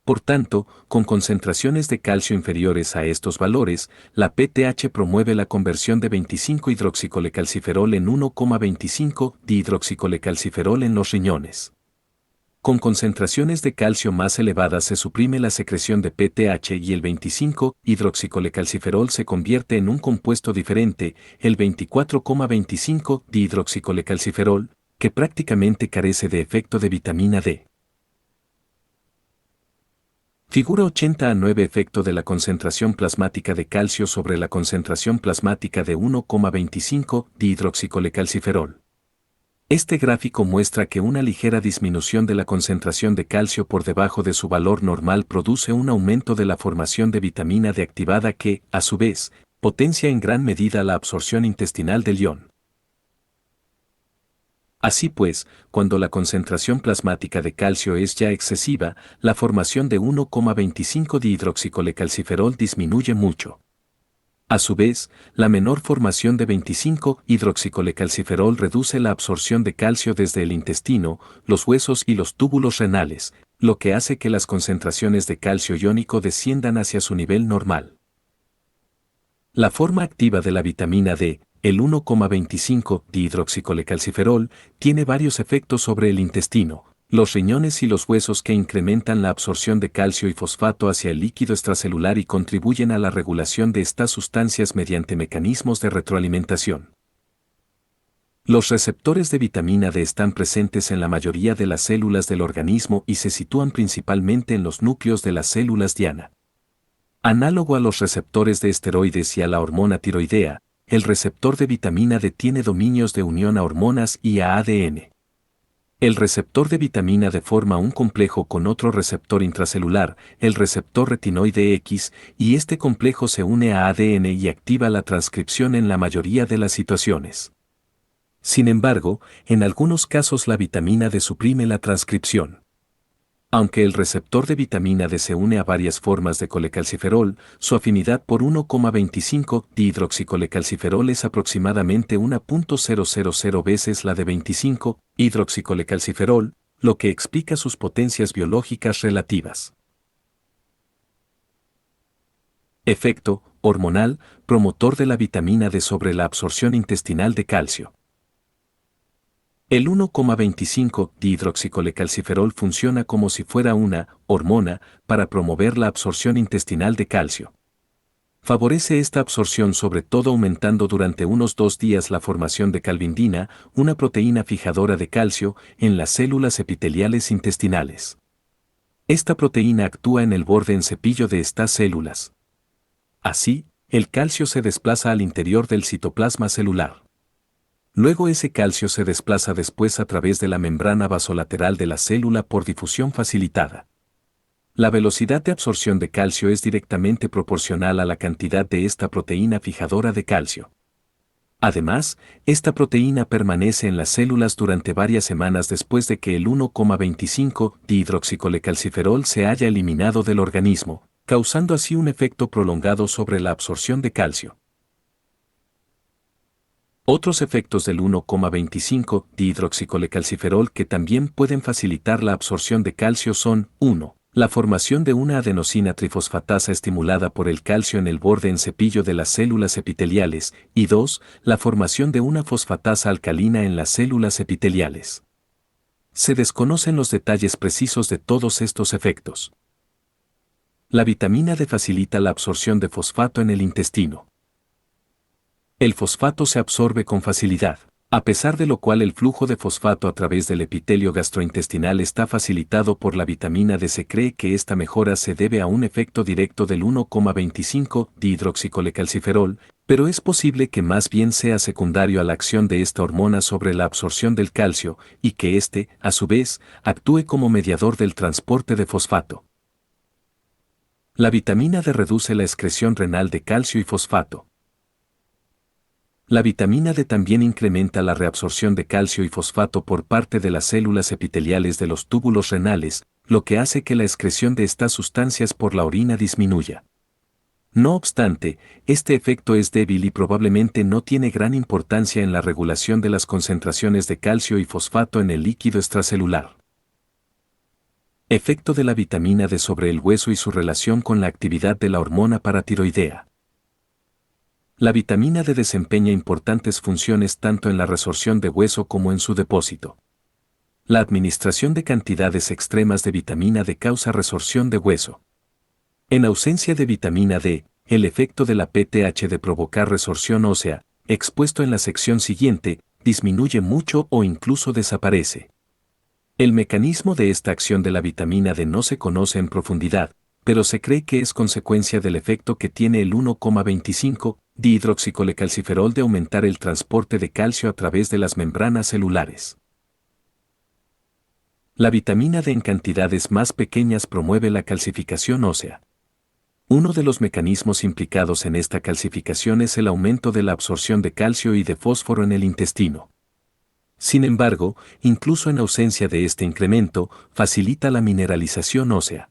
Por tanto, con concentraciones de calcio inferiores a estos valores, la PTH promueve la conversión de 25-hidroxicolecalciferol en 1,25-dihidroxicolecalciferol en los riñones. Con concentraciones de calcio más elevadas se suprime la secreción de PTH y el 25-hidroxicolecalciferol se convierte en un compuesto diferente, el 24,25-dihidroxicolecalciferol, que prácticamente carece de efecto de vitamina D. Figura 80-9. Efecto de la concentración plasmática de calcio sobre la concentración plasmática de 1,25-dihidroxicolecalciferol. Este gráfico muestra que una ligera disminución de la concentración de calcio por debajo de su valor normal produce un aumento de la formación de vitamina D activada que, a su vez, potencia en gran medida la absorción intestinal del ion. Así pues, cuando la concentración plasmática de calcio es ya excesiva, la formación de 1,25-dihidroxicolecalciferol disminuye mucho. A su vez, la menor formación de 25-hidroxicolecalciferol reduce la absorción de calcio desde el intestino, los huesos y los túbulos renales, lo que hace que las concentraciones de calcio iónico desciendan hacia su nivel normal. La forma activa de la vitamina D, el 1,25-dihidroxicolecalciferol, tiene varios efectos sobre el intestino, los riñones y los huesos que incrementan la absorción de calcio y fosfato hacia el líquido extracelular y contribuyen a la regulación de estas sustancias mediante mecanismos de retroalimentación. Los receptores de vitamina D están presentes en la mayoría de las células del organismo y se sitúan principalmente en los núcleos de las células diana. Análogo a los receptores de esteroides y a la hormona tiroidea, el receptor de vitamina D tiene dominios de unión a hormonas y a ADN. El receptor de vitamina D forma un complejo con otro receptor intracelular, el receptor retinoide X, y este complejo se une a ADN y activa la transcripción en la mayoría de las situaciones. Sin embargo, en algunos casos la vitamina D suprime la transcripción. Aunque el receptor de vitamina D se une a varias formas de colecalciferol, su afinidad por 1,25-dihidroxicolecalciferol es aproximadamente 1,000 veces la de 25-hidroxicolecalciferol, lo que explica sus potencias biológicas relativas. Efecto hormonal, promotor de la vitamina D sobre la absorción intestinal de calcio. El 1,25-dihidroxicolecalciferol funciona como si fuera una hormona para promover la absorción intestinal de calcio. Favorece esta absorción sobre todo aumentando durante unos 2 días la formación de calvindina, una proteína fijadora de calcio, en las células epiteliales intestinales. Esta proteína actúa en el borde en cepillo de estas células. Así, el calcio se desplaza al interior del citoplasma celular. Luego ese calcio se desplaza después a través de la membrana basolateral de la célula por difusión facilitada. La velocidad de absorción de calcio es directamente proporcional a la cantidad de esta proteína fijadora de calcio. Además, esta proteína permanece en las células durante varias semanas después de que el 1,25-dihidroxicolecalciferol se haya eliminado del organismo, causando así un efecto prolongado sobre la absorción de calcio. Otros efectos del 1,25-dihidroxicolecalciferol que también pueden facilitar la absorción de calcio son 1. La formación de una adenosina trifosfatasa estimulada por el calcio en el borde en cepillo de las células epiteliales, y 2. La formación de una fosfatasa alcalina en las células epiteliales. Se desconocen los detalles precisos de todos estos efectos. La vitamina D facilita la absorción de fosfato en el intestino. El fosfato se absorbe con facilidad, a pesar de lo cual el flujo de fosfato a través del epitelio gastrointestinal está facilitado por la vitamina D. Se cree que esta mejora se debe a un efecto directo del 1,25-dihidroxicolecalciferol, pero es posible que más bien sea secundario a la acción de esta hormona sobre la absorción del calcio, y que éste, a su vez, actúe como mediador del transporte de fosfato. La vitamina D reduce la excreción renal de calcio y fosfato. La vitamina D también incrementa la reabsorción de calcio y fosfato por parte de las células epiteliales de los túbulos renales, lo que hace que la excreción de estas sustancias por la orina disminuya. No obstante, este efecto es débil y probablemente no tiene gran importancia en la regulación de las concentraciones de calcio y fosfato en el líquido extracelular. Efecto de la vitamina D sobre el hueso y su relación con la actividad de la hormona paratiroidea. La vitamina D desempeña importantes funciones tanto en la resorción de hueso como en su depósito. La administración de cantidades extremas de vitamina D causa resorción de hueso. En ausencia de vitamina D, el efecto de la PTH de provocar resorción ósea, expuesto en la sección siguiente, disminuye mucho o incluso desaparece. El mecanismo de esta acción de la vitamina D no se conoce en profundidad, pero se cree que es consecuencia del efecto que tiene el 1,25-dihidroxicolecalciferol de aumentar el transporte de calcio a través de las membranas celulares. La vitamina D en cantidades más pequeñas promueve la calcificación ósea. Uno de los mecanismos implicados en esta calcificación es el aumento de la absorción de calcio y de fósforo en el intestino. Sin embargo, incluso en ausencia de este incremento, facilita la mineralización ósea.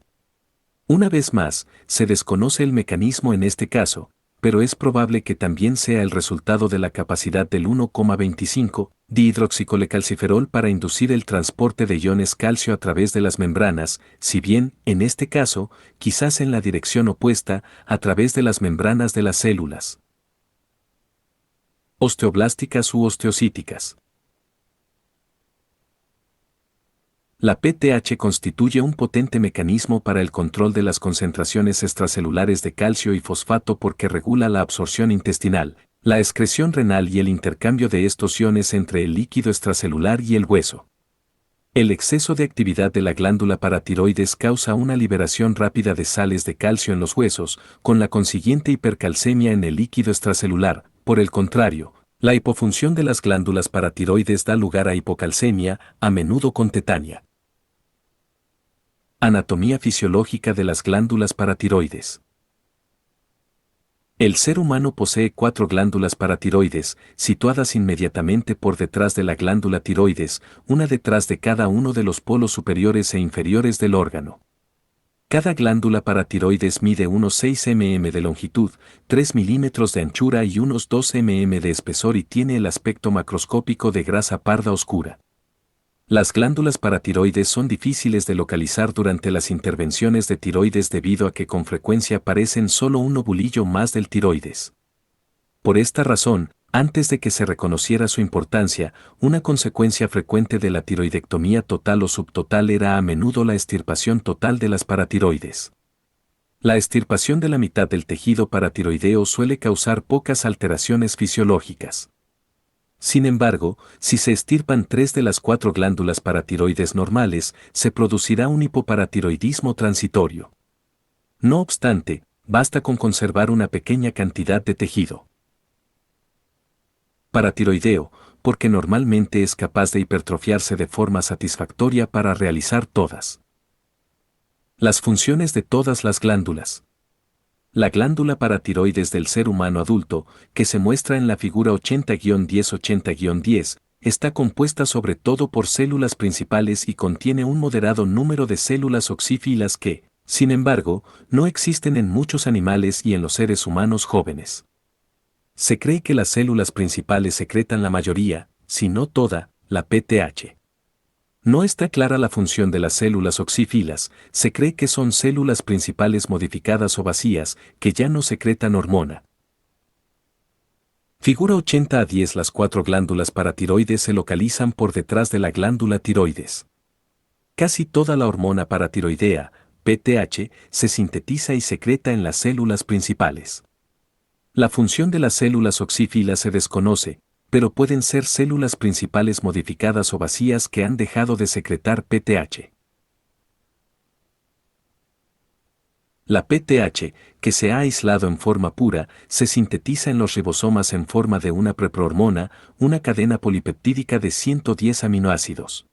Una vez más, se desconoce el mecanismo en este caso, pero es probable que también sea el resultado de la capacidad del 1,25-dihidroxicolecalciferol para inducir el transporte de iones calcio a través de las membranas, si bien, en este caso, quizás en la dirección opuesta, a través de las membranas de las células osteoblásticas u osteocíticas. La PTH constituye un potente mecanismo para el control de las concentraciones extracelulares de calcio y fosfato porque regula la absorción intestinal, la excreción renal y el intercambio de estos iones entre el líquido extracelular y el hueso. El exceso de actividad de la glándula paratiroides causa una liberación rápida de sales de calcio en los huesos, con la consiguiente hipercalcemia en el líquido extracelular. Por el contrario, la hipofunción de las glándulas paratiroides da lugar a hipocalcemia, a menudo con tetania. Anatomía fisiológica de las glándulas paratiroides. El ser humano posee 4 glándulas paratiroides, situadas inmediatamente por detrás de la glándula tiroides, una detrás de cada uno de los polos superiores e inferiores del órgano. Cada glándula paratiroides mide unos 6 mm de longitud, 3 milímetros de anchura y unos 2 mm de espesor y tiene el aspecto macroscópico de grasa parda oscura. Las glándulas paratiroides son difíciles de localizar durante las intervenciones de tiroides debido a que con frecuencia aparecen solo un ovulillo más del tiroides. Por esta razón, antes de que se reconociera su importancia, una consecuencia frecuente de la tiroidectomía total o subtotal era a menudo la extirpación total de las paratiroides. La extirpación de la mitad del tejido paratiroideo suele causar pocas alteraciones fisiológicas. Sin embargo, si se extirpan 3 de las 4 glándulas paratiroides normales, se producirá un hipoparatiroidismo transitorio. No obstante, basta con conservar una pequeña cantidad de tejido paratiroideo, porque normalmente es capaz de hipertrofiarse de forma satisfactoria para realizar todas las funciones de todas las glándulas. La glándula paratiroides del ser humano adulto, que se muestra en la figura 80-10-80-10, está compuesta sobre todo por células principales y contiene un moderado número de células oxífilas que, sin embargo, no existen en muchos animales y en los seres humanos jóvenes. Se cree que las células principales secretan la mayoría, si no toda, la PTH. No está clara la función de las células oxífilas, se cree que son células principales modificadas o vacías, que ya no secretan hormona. Figura 80-10. Las 4 glándulas paratiroides se localizan por detrás de la glándula tiroides. Casi toda la hormona paratiroidea, PTH, se sintetiza y secreta en las células principales. La función de las células oxífilas se desconoce, pero pueden ser células principales modificadas o vacías que han dejado de secretar PTH. La PTH, que se ha aislado en forma pura, se sintetiza en los ribosomas en forma de una preprohormona, una cadena polipeptídica de 110 aminoácidos.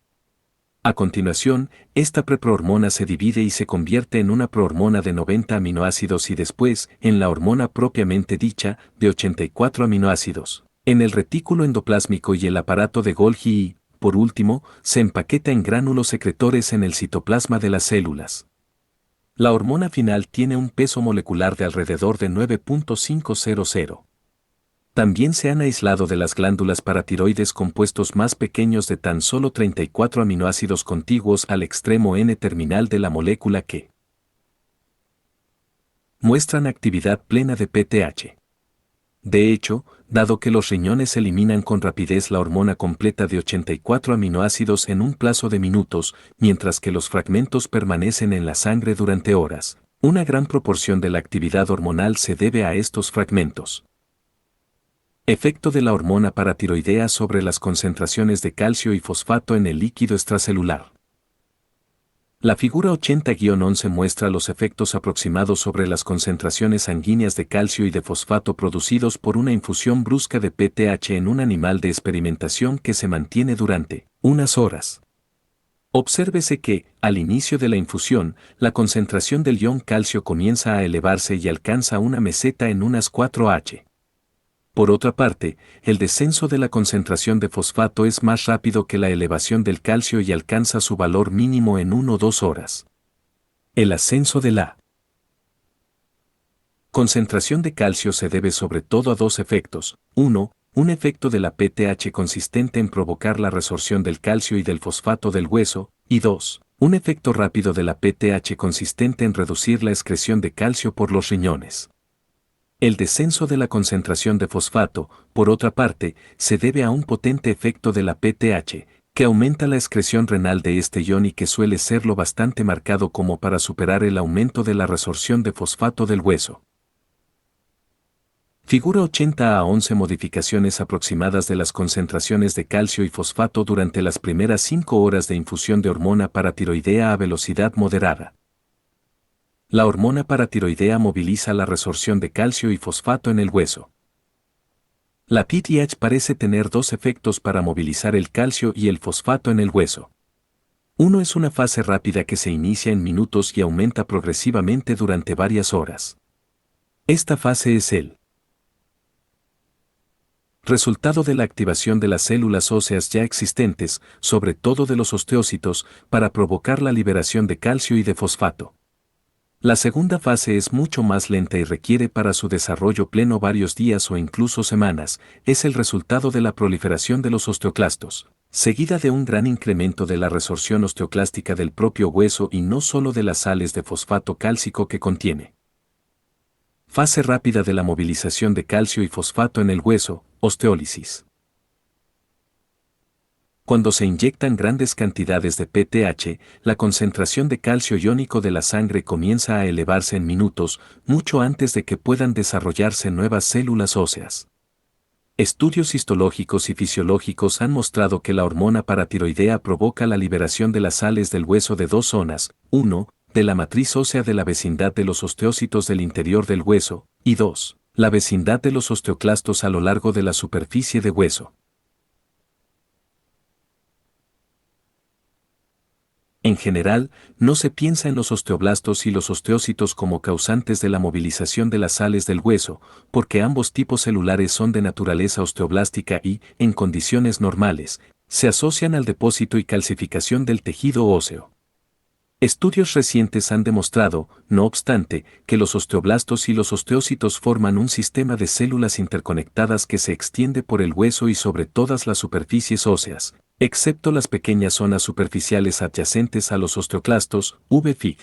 A continuación, esta preprohormona se divide y se convierte en una prohormona de 90 aminoácidos y después, en la hormona propiamente dicha, de 84 aminoácidos. En el retículo endoplásmico y el aparato de Golgi y, por último, se empaqueta en gránulos secretores en el citoplasma de las células. La hormona final tiene un peso molecular de alrededor de 9.500. También se han aislado de las glándulas paratiroides compuestos más pequeños de tan solo 34 aminoácidos contiguos al extremo N-terminal de la molécula que muestran actividad plena de PTH. De hecho, dado que los riñones eliminan con rapidez la hormona completa de 84 aminoácidos en un plazo de minutos, mientras que los fragmentos permanecen en la sangre durante horas, una gran proporción de la actividad hormonal se debe a estos fragmentos. Efecto de la hormona paratiroidea sobre las concentraciones de calcio y fosfato en el líquido extracelular. La figura 80-11 muestra los efectos aproximados sobre las concentraciones sanguíneas de calcio y de fosfato producidos por una infusión brusca de PTH en un animal de experimentación que se mantiene durante unas horas. Obsérvese que, al inicio de la infusión, la concentración del ion calcio comienza a elevarse y alcanza una meseta en unas 4H. Por otra parte, el descenso de la concentración de fosfato es más rápido que la elevación del calcio y alcanza su valor mínimo en 1 o 2 horas. El ascenso de la concentración de calcio se debe sobre todo a 2 efectos. 1. Un efecto de la PTH consistente en provocar la resorción del calcio y del fosfato del hueso, y 2. Un efecto rápido de la PTH consistente en reducir la excreción de calcio por los riñones. El descenso de la concentración de fosfato, por otra parte, se debe a un potente efecto de la PTH, que aumenta la excreción renal de este ion y que suele ser lo bastante marcado como para superar el aumento de la resorción de fosfato del hueso. Figura 80-11 modificaciones aproximadas de las concentraciones de calcio y fosfato durante las primeras 5 horas de infusión de hormona paratiroidea a velocidad moderada. La hormona paratiroidea moviliza la resorción de calcio y fosfato en el hueso. La PTH parece tener 2 efectos para movilizar el calcio y el fosfato en el hueso. Uno es una fase rápida que se inicia en minutos y aumenta progresivamente durante varias horas. Esta fase es el resultado de la activación de las células óseas ya existentes, sobre todo de los osteocitos, para provocar la liberación de calcio y de fosfato. La segunda fase es mucho más lenta y requiere para su desarrollo pleno varios días o incluso semanas, es el resultado de la proliferación de los osteoclastos, seguida de un gran incremento de la resorción osteoclástica del propio hueso y no solo de las sales de fosfato cálcico que contiene. Fase rápida de la movilización de calcio y fosfato en el hueso, osteólisis. Cuando se inyectan grandes cantidades de PTH, la concentración de calcio iónico de la sangre comienza a elevarse en minutos, mucho antes de que puedan desarrollarse nuevas células óseas. Estudios histológicos y fisiológicos han mostrado que la hormona paratiroidea provoca la liberación de las sales del hueso de dos zonas, 1, de la matriz ósea de la vecindad de los osteocitos del interior del hueso, y 2, la vecindad de los osteoclastos a lo largo de la superficie de hueso. En general, no se piensa en los osteoblastos y los osteocitos como causantes de la movilización de las sales del hueso, porque ambos tipos celulares son de naturaleza osteoblástica y, en condiciones normales, se asocian al depósito y calcificación del tejido óseo. Estudios recientes han demostrado, no obstante, que los osteoblastos y los osteocitos forman un sistema de células interconectadas que se extiende por el hueso y sobre todas las superficies óseas, excepto las pequeñas zonas superficiales adyacentes a los osteoclastos, v-Fig.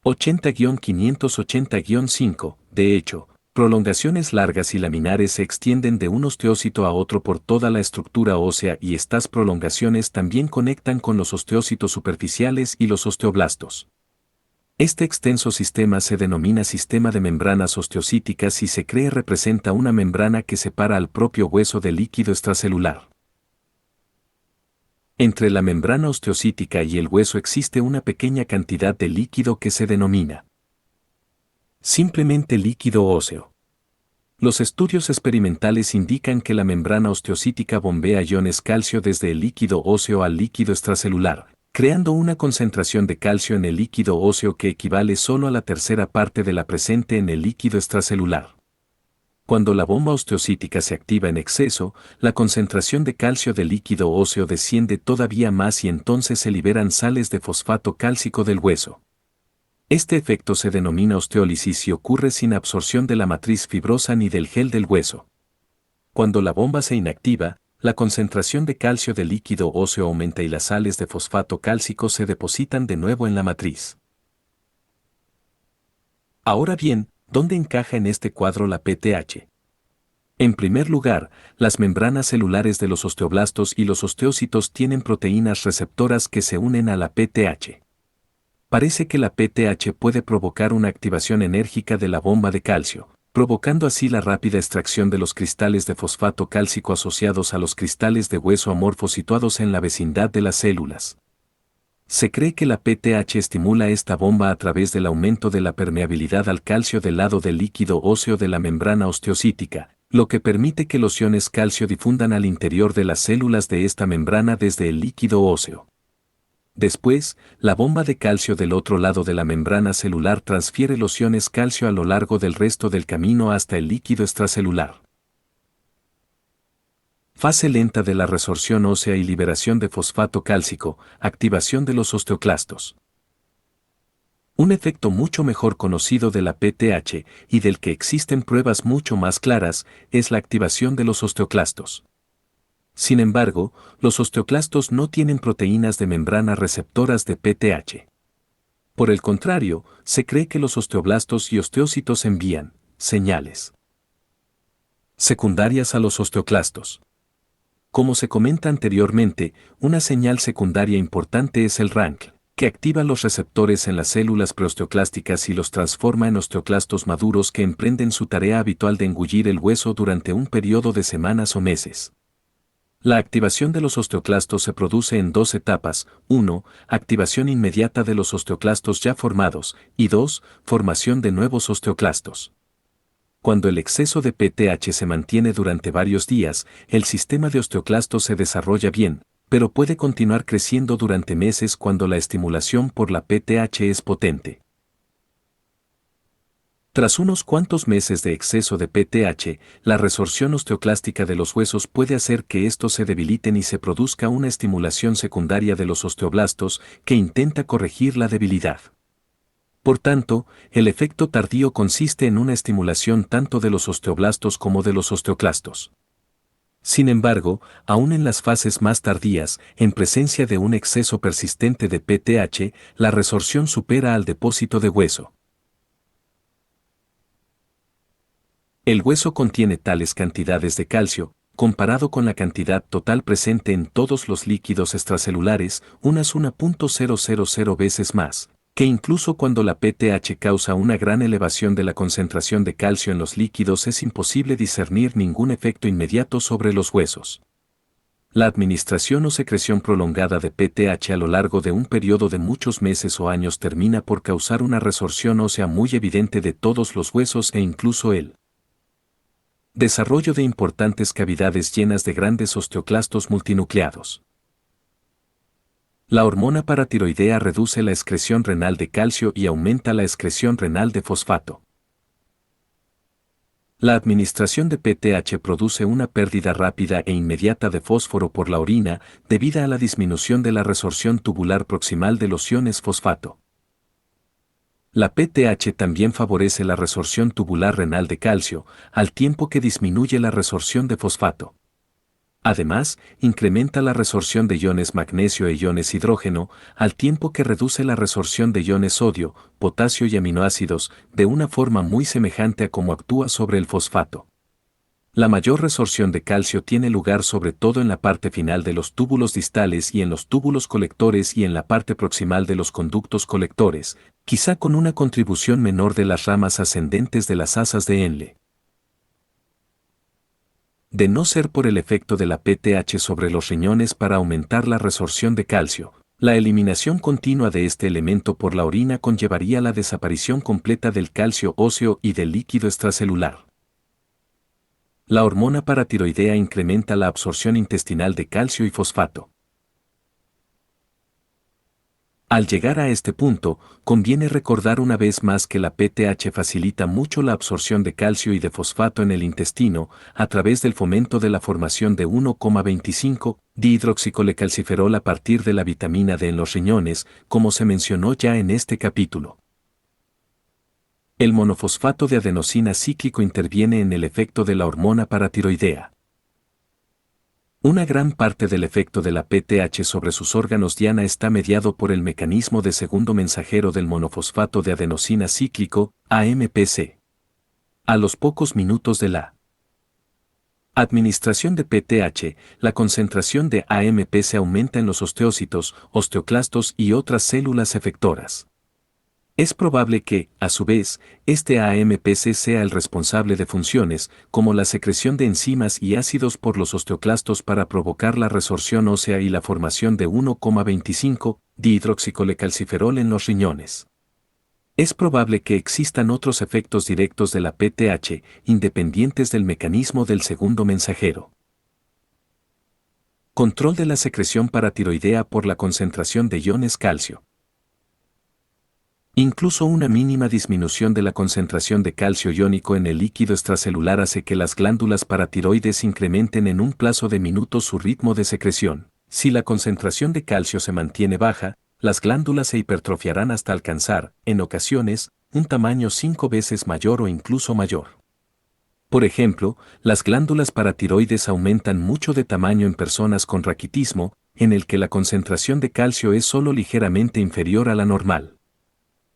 80-580-5. De hecho, prolongaciones largas y laminares se extienden de un osteócito a otro por toda la estructura ósea y estas prolongaciones también conectan con los osteocitos superficiales y los osteoblastos. Este extenso sistema se denomina sistema de membranas osteocíticas y se cree representa una membrana que separa al propio hueso del líquido extracelular. Entre la membrana osteocítica y el hueso existe una pequeña cantidad de líquido que se denomina simplemente líquido óseo. Los estudios experimentales indican que la membrana osteocítica bombea iones calcio desde el líquido óseo al líquido extracelular, creando una concentración de calcio en el líquido óseo que equivale solo a la tercera parte de la presente en el líquido extracelular. Cuando la bomba osteocítica se activa en exceso, la concentración de calcio del líquido óseo desciende todavía más y entonces se liberan sales de fosfato cálcico del hueso. Este efecto se denomina osteólisis y ocurre sin absorción de la matriz fibrosa ni del gel del hueso. Cuando la bomba se inactiva, la concentración de calcio del líquido óseo aumenta y las sales de fosfato cálcico se depositan de nuevo en la matriz. Ahora bien, ¿dónde encaja en este cuadro la PTH? En primer lugar, las membranas celulares de los osteoblastos y los osteocitos tienen proteínas receptoras que se unen a la PTH. Parece que la PTH puede provocar una activación enérgica de la bomba de calcio, provocando así la rápida extracción de los cristales de fosfato cálcico asociados a los cristales de hueso amorfos situados en la vecindad de las células. Se cree que la PTH estimula esta bomba a través del aumento de la permeabilidad al calcio del lado del líquido óseo de la membrana osteocítica, lo que permite que los iones calcio difundan al interior de las células de esta membrana desde el líquido óseo. Después, la bomba de calcio del otro lado de la membrana celular transfiere los iones calcio a lo largo del resto del camino hasta el líquido extracelular. Fase lenta de la resorción ósea y liberación de fosfato cálcico, activación de los osteoclastos. Un efecto mucho mejor conocido de la PTH y del que existen pruebas mucho más claras es la activación de los osteoclastos. Sin embargo, los osteoclastos no tienen proteínas de membrana receptoras de PTH. Por el contrario, se cree que los osteoblastos y osteocitos envían señales secundarias a los osteoclastos. Como se comenta anteriormente, una señal secundaria importante es el RANKL, que activa los receptores en las células preosteoclásticas y los transforma en osteoclastos maduros que emprenden su tarea habitual de engullir el hueso durante un periodo de semanas o meses. La activación de los osteoclastos se produce en dos etapas: 1. Activación inmediata de los osteoclastos ya formados, y 2. Formación de nuevos osteoclastos. Cuando el exceso de PTH se mantiene durante varios días, el sistema de osteoclastos se desarrolla bien, pero puede continuar creciendo durante meses cuando la estimulación por la PTH es potente. Tras unos cuantos meses de exceso de PTH, la resorción osteoclástica de los huesos puede hacer que estos se debiliten y se produzca una estimulación secundaria de los osteoblastos que intenta corregir la debilidad. Por tanto, el efecto tardío consiste en una estimulación tanto de los osteoblastos como de los osteoclastos. Sin embargo, aún en las fases más tardías, en presencia de un exceso persistente de PTH, la resorción supera al depósito de hueso. El hueso contiene tales cantidades de calcio, comparado con la cantidad total presente en todos los líquidos extracelulares, unas 1.000 veces más, que incluso cuando la PTH causa una gran elevación de la concentración de calcio en los líquidos es imposible discernir ningún efecto inmediato sobre los huesos. La administración o secreción prolongada de PTH a lo largo de un periodo de muchos meses o años termina por causar una resorción ósea muy evidente de todos los huesos e incluso el desarrollo de importantes cavidades llenas de grandes osteoclastos multinucleados. La hormona paratiroidea reduce la excreción renal de calcio y aumenta la excreción renal de fosfato. La administración de PTH produce una pérdida rápida e inmediata de fósforo por la orina debido a la disminución de la resorción tubular proximal de los iones fosfato. La PTH también favorece la resorción tubular renal de calcio, al tiempo que disminuye la resorción de fosfato. Además, incrementa la resorción de iones magnesio e iones hidrógeno, al tiempo que reduce la resorción de iones sodio, potasio y aminoácidos, de una forma muy semejante a cómo actúa sobre el fosfato. La mayor resorción de calcio tiene lugar sobre todo en la parte final de los túbulos distales y en los túbulos colectores y en la parte proximal de los conductos colectores, quizá con una contribución menor de las ramas ascendentes de las asas de Henle. De no ser por el efecto de la PTH sobre los riñones para aumentar la resorción de calcio, la eliminación continua de este elemento por la orina conllevaría la desaparición completa del calcio óseo y del líquido extracelular. La hormona paratiroidea incrementa la absorción intestinal de calcio y fosfato. Al llegar a este punto, conviene recordar una vez más que la PTH facilita mucho la absorción de calcio y de fosfato en el intestino a través del fomento de la formación de 1,25-dihidroxicolecalciferol a partir de la vitamina D en los riñones, como se mencionó ya en este capítulo. El monofosfato de adenosina cíclico interviene en el efecto de la hormona paratiroidea. Una gran parte del efecto de la PTH sobre sus órganos diana está mediado por el mecanismo de segundo mensajero del monofosfato de adenosina cíclico, AMPC. A los pocos minutos de la administración de PTH, la concentración de AMPC aumenta en los osteocitos, osteoclastos y otras células efectoras. Es probable que, a su vez, este AMPC sea el responsable de funciones, como la secreción de enzimas y ácidos por los osteoclastos para provocar la resorción ósea y la formación de 1,25-dihidroxicolecalciferol en los riñones. Es probable que existan otros efectos directos de la PTH, independientes del mecanismo del segundo mensajero. Control de la secreción paratiroidea por la concentración de iones calcio. Incluso una mínima disminución de la concentración de calcio iónico en el líquido extracelular hace que las glándulas paratiroides incrementen en un plazo de minutos su ritmo de secreción. Si la concentración de calcio se mantiene baja, las glándulas se hipertrofiarán hasta alcanzar, en ocasiones, un tamaño 5 veces mayor o incluso mayor. Por ejemplo, las glándulas paratiroides aumentan mucho de tamaño en personas con raquitismo, en el que la concentración de calcio es solo ligeramente inferior a la normal.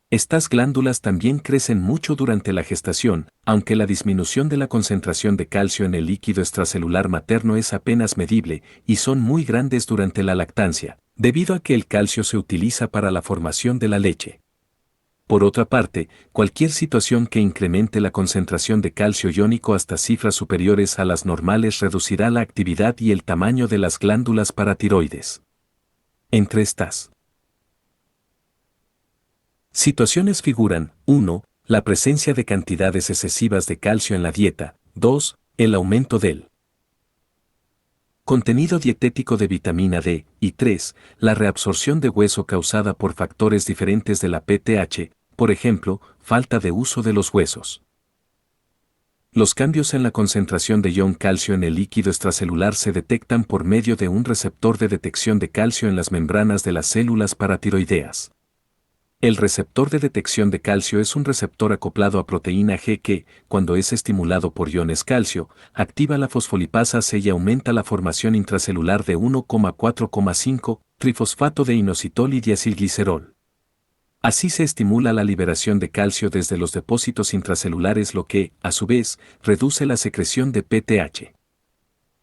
Estas glándulas también crecen mucho durante la gestación, aunque la disminución de la concentración de calcio en el líquido extracelular materno es apenas medible, y son muy grandes durante la lactancia, debido a que el calcio se utiliza para la formación de la leche. Por otra parte, cualquier situación que incremente la concentración de calcio iónico hasta cifras superiores a las normales reducirá la actividad y el tamaño de las glándulas paratiroides. Entre estas situaciones figuran, 1. La presencia de cantidades excesivas de calcio en la dieta, 2. El aumento del contenido dietético de vitamina D, y 3. La reabsorción de hueso causada por factores diferentes de la PTH, por ejemplo, falta de uso de los huesos. Los cambios en la concentración de ion calcio en el líquido extracelular se detectan por medio de un receptor de detección de calcio en las membranas de las células paratiroideas. El receptor de detección de calcio es un receptor acoplado a proteína G que, cuando es estimulado por iones calcio, activa la fosfolipasa C y aumenta la formación intracelular de 1,4,5-trifosfato de inositol y diacilglicerol. Así se estimula la liberación de calcio desde los depósitos intracelulares, lo que, a su vez, reduce la secreción de PTH.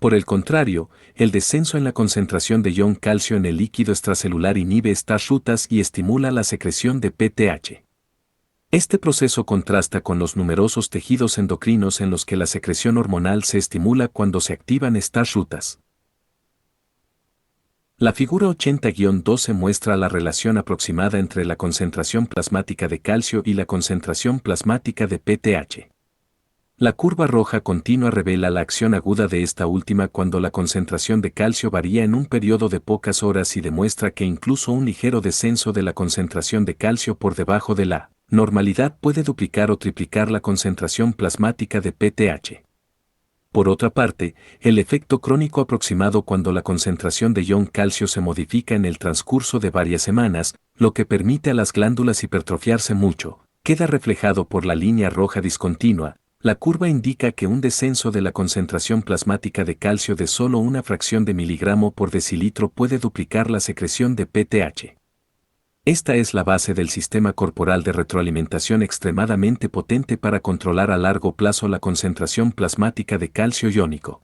Por el contrario, el descenso en la concentración de ion calcio en el líquido extracelular inhibe estas rutas y estimula la secreción de PTH. Este proceso contrasta con los numerosos tejidos endocrinos en los que la secreción hormonal se estimula cuando se activan estas rutas. La figura 80-12 muestra la relación aproximada entre la concentración plasmática de calcio y la concentración plasmática de PTH. La curva roja continua revela la acción aguda de esta última cuando la concentración de calcio varía en un periodo de pocas horas y demuestra que incluso un ligero descenso de la concentración de calcio por debajo de la normalidad puede duplicar o triplicar la concentración plasmática de PTH. Por otra parte, el efecto crónico aproximado cuando la concentración de ion calcio se modifica en el transcurso de varias semanas, lo que permite a las glándulas hipertrofiarse mucho, queda reflejado por la línea roja discontinua. La curva indica que un descenso de la concentración plasmática de calcio de solo una fracción de miligramo por decilitro puede duplicar la secreción de PTH. Esta es la base del sistema corporal de retroalimentación extremadamente potente para controlar a largo plazo la concentración plasmática de calcio iónico.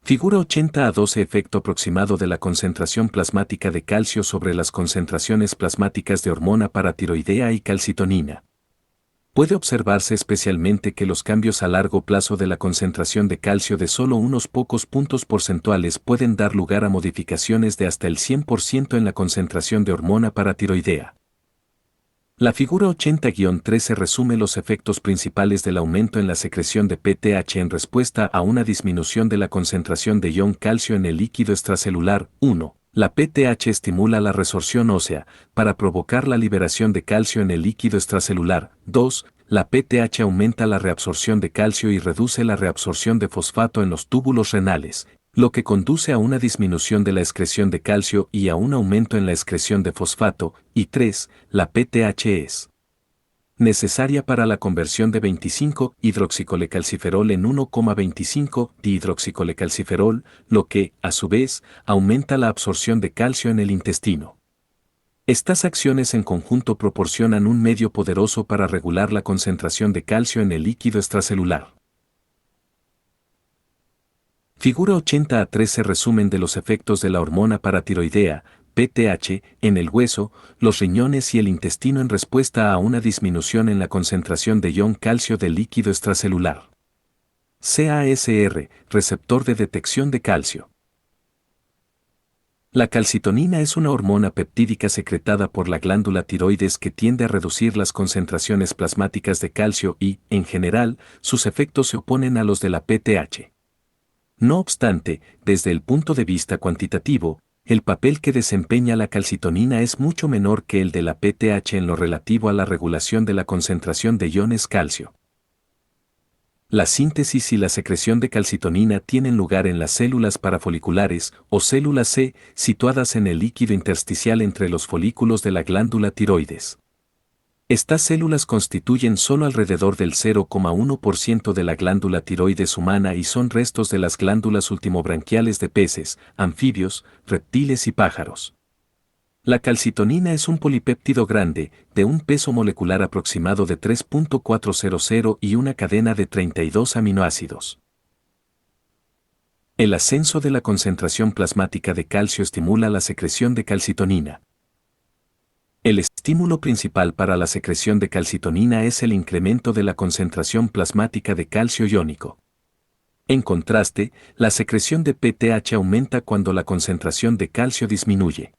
Figura 80-12 efecto aproximado de la concentración plasmática de calcio sobre las concentraciones plasmáticas de hormona paratiroidea y calcitonina. Puede observarse especialmente que los cambios a largo plazo de la concentración de calcio de solo unos pocos puntos porcentuales pueden dar lugar a modificaciones de hasta el 100% en la concentración de hormona paratiroidea. La figura 80-13 resume los efectos principales del aumento en la secreción de PTH en respuesta a una disminución de la concentración de ion calcio en el líquido extracelular. 1. La PTH estimula la resorción ósea, para provocar la liberación de calcio en el líquido extracelular. 2. La PTH aumenta la reabsorción de calcio y reduce la reabsorción de fosfato en los túbulos renales, lo que conduce a una disminución de la excreción de calcio y a un aumento en la excreción de fosfato. Y 3. La PTH es necesaria para la conversión de 25-hidroxicolecalciferol en 1,25-dihidroxicolecalciferol, lo que, a su vez, aumenta la absorción de calcio en el intestino. Estas acciones en conjunto proporcionan un medio poderoso para regular la concentración de calcio en el líquido extracelular. Figura 80-13 resumen de los efectos de la hormona paratiroidea, PTH, en el hueso, los riñones y el intestino en respuesta a una disminución en la concentración de ion calcio del líquido extracelular. CASR, receptor de detección de calcio. La calcitonina es una hormona peptídica secretada por la glándula tiroides que tiende a reducir las concentraciones plasmáticas de calcio y, en general, sus efectos se oponen a los de la PTH. No obstante, desde el punto de vista cuantitativo, el papel que desempeña la calcitonina es mucho menor que el de la PTH en lo relativo a la regulación de la concentración de iones calcio. La síntesis y la secreción de calcitonina tienen lugar en las células parafoliculares, o células C, situadas en el líquido intersticial entre los folículos de la glándula tiroides. Estas células constituyen solo alrededor del 0,1% de la glándula tiroides humana y son restos de las glándulas ultimobranquiales de peces, anfibios, reptiles y pájaros. La calcitonina es un polipéptido grande, de un peso molecular aproximado de 3.400 y una cadena de 32 aminoácidos. El ascenso de la concentración plasmática de calcio estimula la secreción de calcitonina. El estímulo principal para la secreción de calcitonina es el incremento de la concentración plasmática de calcio iónico. En contraste, la secreción de PTH aumenta cuando la concentración de calcio disminuye.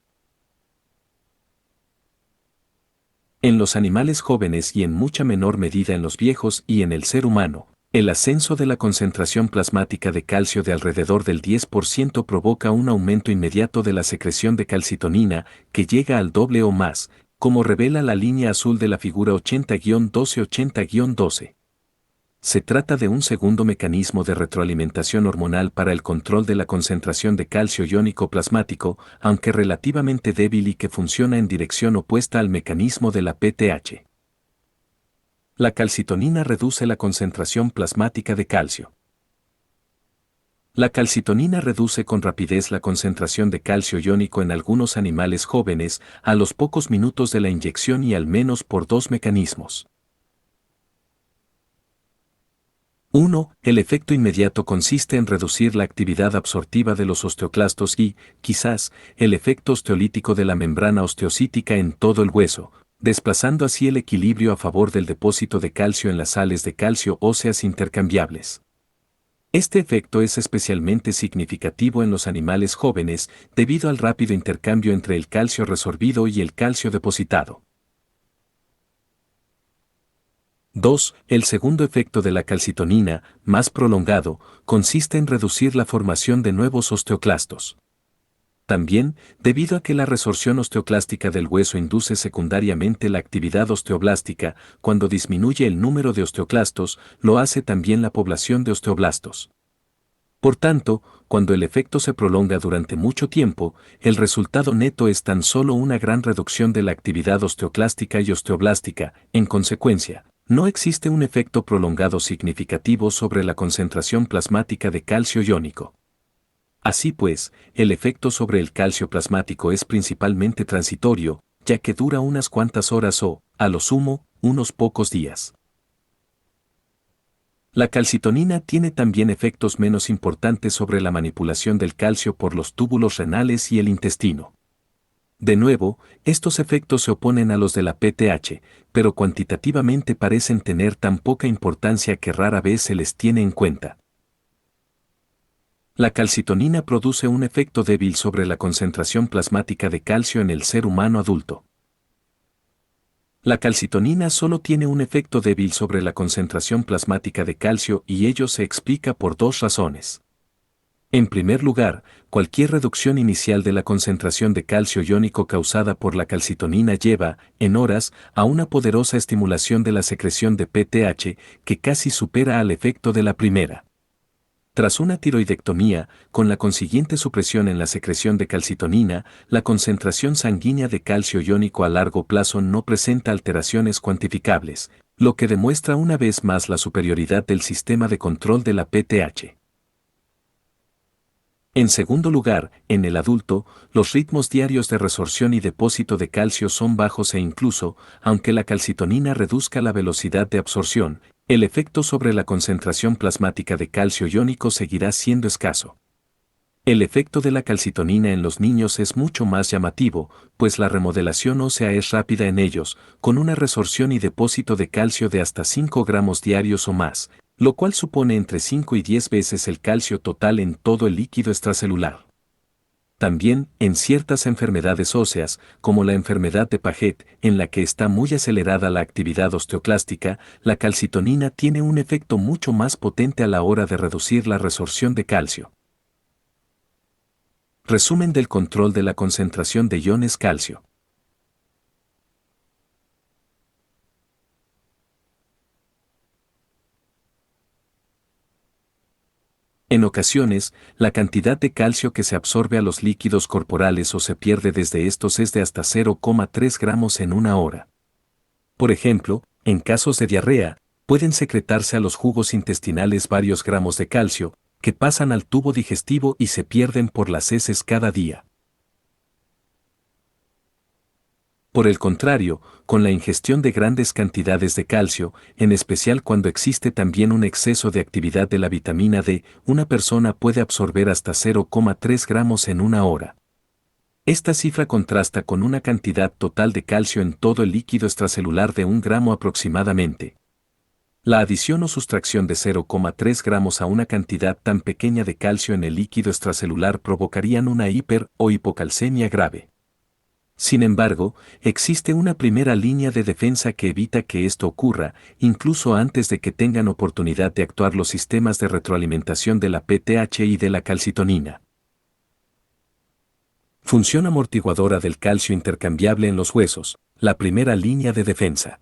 En los animales jóvenes y en mucha menor medida en los viejos y en el ser humano, el ascenso de la concentración plasmática de calcio de alrededor del 10% provoca un aumento inmediato de la secreción de calcitonina, que llega al doble o más, como revela la línea azul de la figura 80-12-80-12. Se trata de un segundo mecanismo de retroalimentación hormonal para el control de la concentración de calcio iónico plasmático, aunque relativamente débil y que funciona en dirección opuesta al mecanismo de la PTH. La calcitonina reduce la concentración plasmática de calcio. La calcitonina reduce con rapidez la concentración de calcio iónico en algunos animales jóvenes a los pocos minutos de la inyección y al menos por dos mecanismos. 1. El efecto inmediato consiste en reducir la actividad absortiva de los osteoclastos y, quizás, el efecto osteolítico de la membrana osteocítica en todo el hueso, desplazando así el equilibrio a favor del depósito de calcio en las sales de calcio óseas intercambiables. Este efecto es especialmente significativo en los animales jóvenes debido al rápido intercambio entre el calcio resorbido y el calcio depositado. 2. El segundo efecto de la calcitonina, más prolongado, consiste en reducir la formación de nuevos osteoclastos. También, debido a que la resorción osteoclástica del hueso induce secundariamente la actividad osteoblástica, cuando disminuye el número de osteoclastos, lo hace también la población de osteoblastos. Por tanto, cuando el efecto se prolonga durante mucho tiempo, el resultado neto es tan solo una gran reducción de la actividad osteoclástica y osteoblástica. En consecuencia, no existe un efecto prolongado significativo sobre la concentración plasmática de calcio iónico. Así pues, el efecto sobre el calcio plasmático es principalmente transitorio, ya que dura unas cuantas horas o, a lo sumo, unos pocos días. La calcitonina tiene también efectos menos importantes sobre la manipulación del calcio por los túbulos renales y el intestino. De nuevo, estos efectos se oponen a los de la PTH, pero cuantitativamente parecen tener tan poca importancia que rara vez se les tiene en cuenta. La calcitonina produce un efecto débil sobre la concentración plasmática de calcio en el ser humano adulto. La calcitonina solo tiene un efecto débil sobre la concentración plasmática de calcio y ello se explica por dos razones. En primer lugar, cualquier reducción inicial de la concentración de calcio iónico causada por la calcitonina lleva, en horas, a una poderosa estimulación de la secreción de PTH que casi supera al efecto de la primera. Tras una tiroidectomía, con la consiguiente supresión en la secreción de calcitonina, la concentración sanguínea de calcio iónico a largo plazo no presenta alteraciones cuantificables, lo que demuestra una vez más la superioridad del sistema de control de la PTH. En segundo lugar, en el adulto, los ritmos diarios de resorción y depósito de calcio son bajos e incluso, aunque la calcitonina reduzca la velocidad de absorción, el efecto sobre la concentración plasmática de calcio iónico seguirá siendo escaso. El efecto de la calcitonina en los niños es mucho más llamativo, pues la remodelación ósea es rápida en ellos, con una resorción y depósito de calcio de hasta 5 gramos diarios o más, lo cual supone entre 5 y 10 veces el calcio total en todo el líquido extracelular. También, en ciertas enfermedades óseas, como la enfermedad de Paget, en la que está muy acelerada la actividad osteoclástica, la calcitonina tiene un efecto mucho más potente a la hora de reducir la resorción de calcio. Resumen del control de la concentración de iones calcio. En ocasiones, la cantidad de calcio que se absorbe a los líquidos corporales o se pierde desde estos es de hasta 0,3 gramos en una hora. Por ejemplo, en casos de diarrea, pueden secretarse a los jugos intestinales varios gramos de calcio, que pasan al tubo digestivo y se pierden por las heces cada día. Por el contrario, con la ingestión de grandes cantidades de calcio, en especial cuando existe también un exceso de actividad de la vitamina D, una persona puede absorber hasta 0,3 gramos en una hora. Esta cifra contrasta con una cantidad total de calcio en todo el líquido extracelular de 1 gramo aproximadamente. La adición o sustracción de 0,3 gramos a una cantidad tan pequeña de calcio en el líquido extracelular provocarían una hiper- o hipocalcemia grave. Sin embargo, existe una primera línea de defensa que evita que esto ocurra, incluso antes de que tengan oportunidad de actuar los sistemas de retroalimentación de la PTH y de la calcitonina. Función amortiguadora del calcio intercambiable en los huesos, la primera línea de defensa.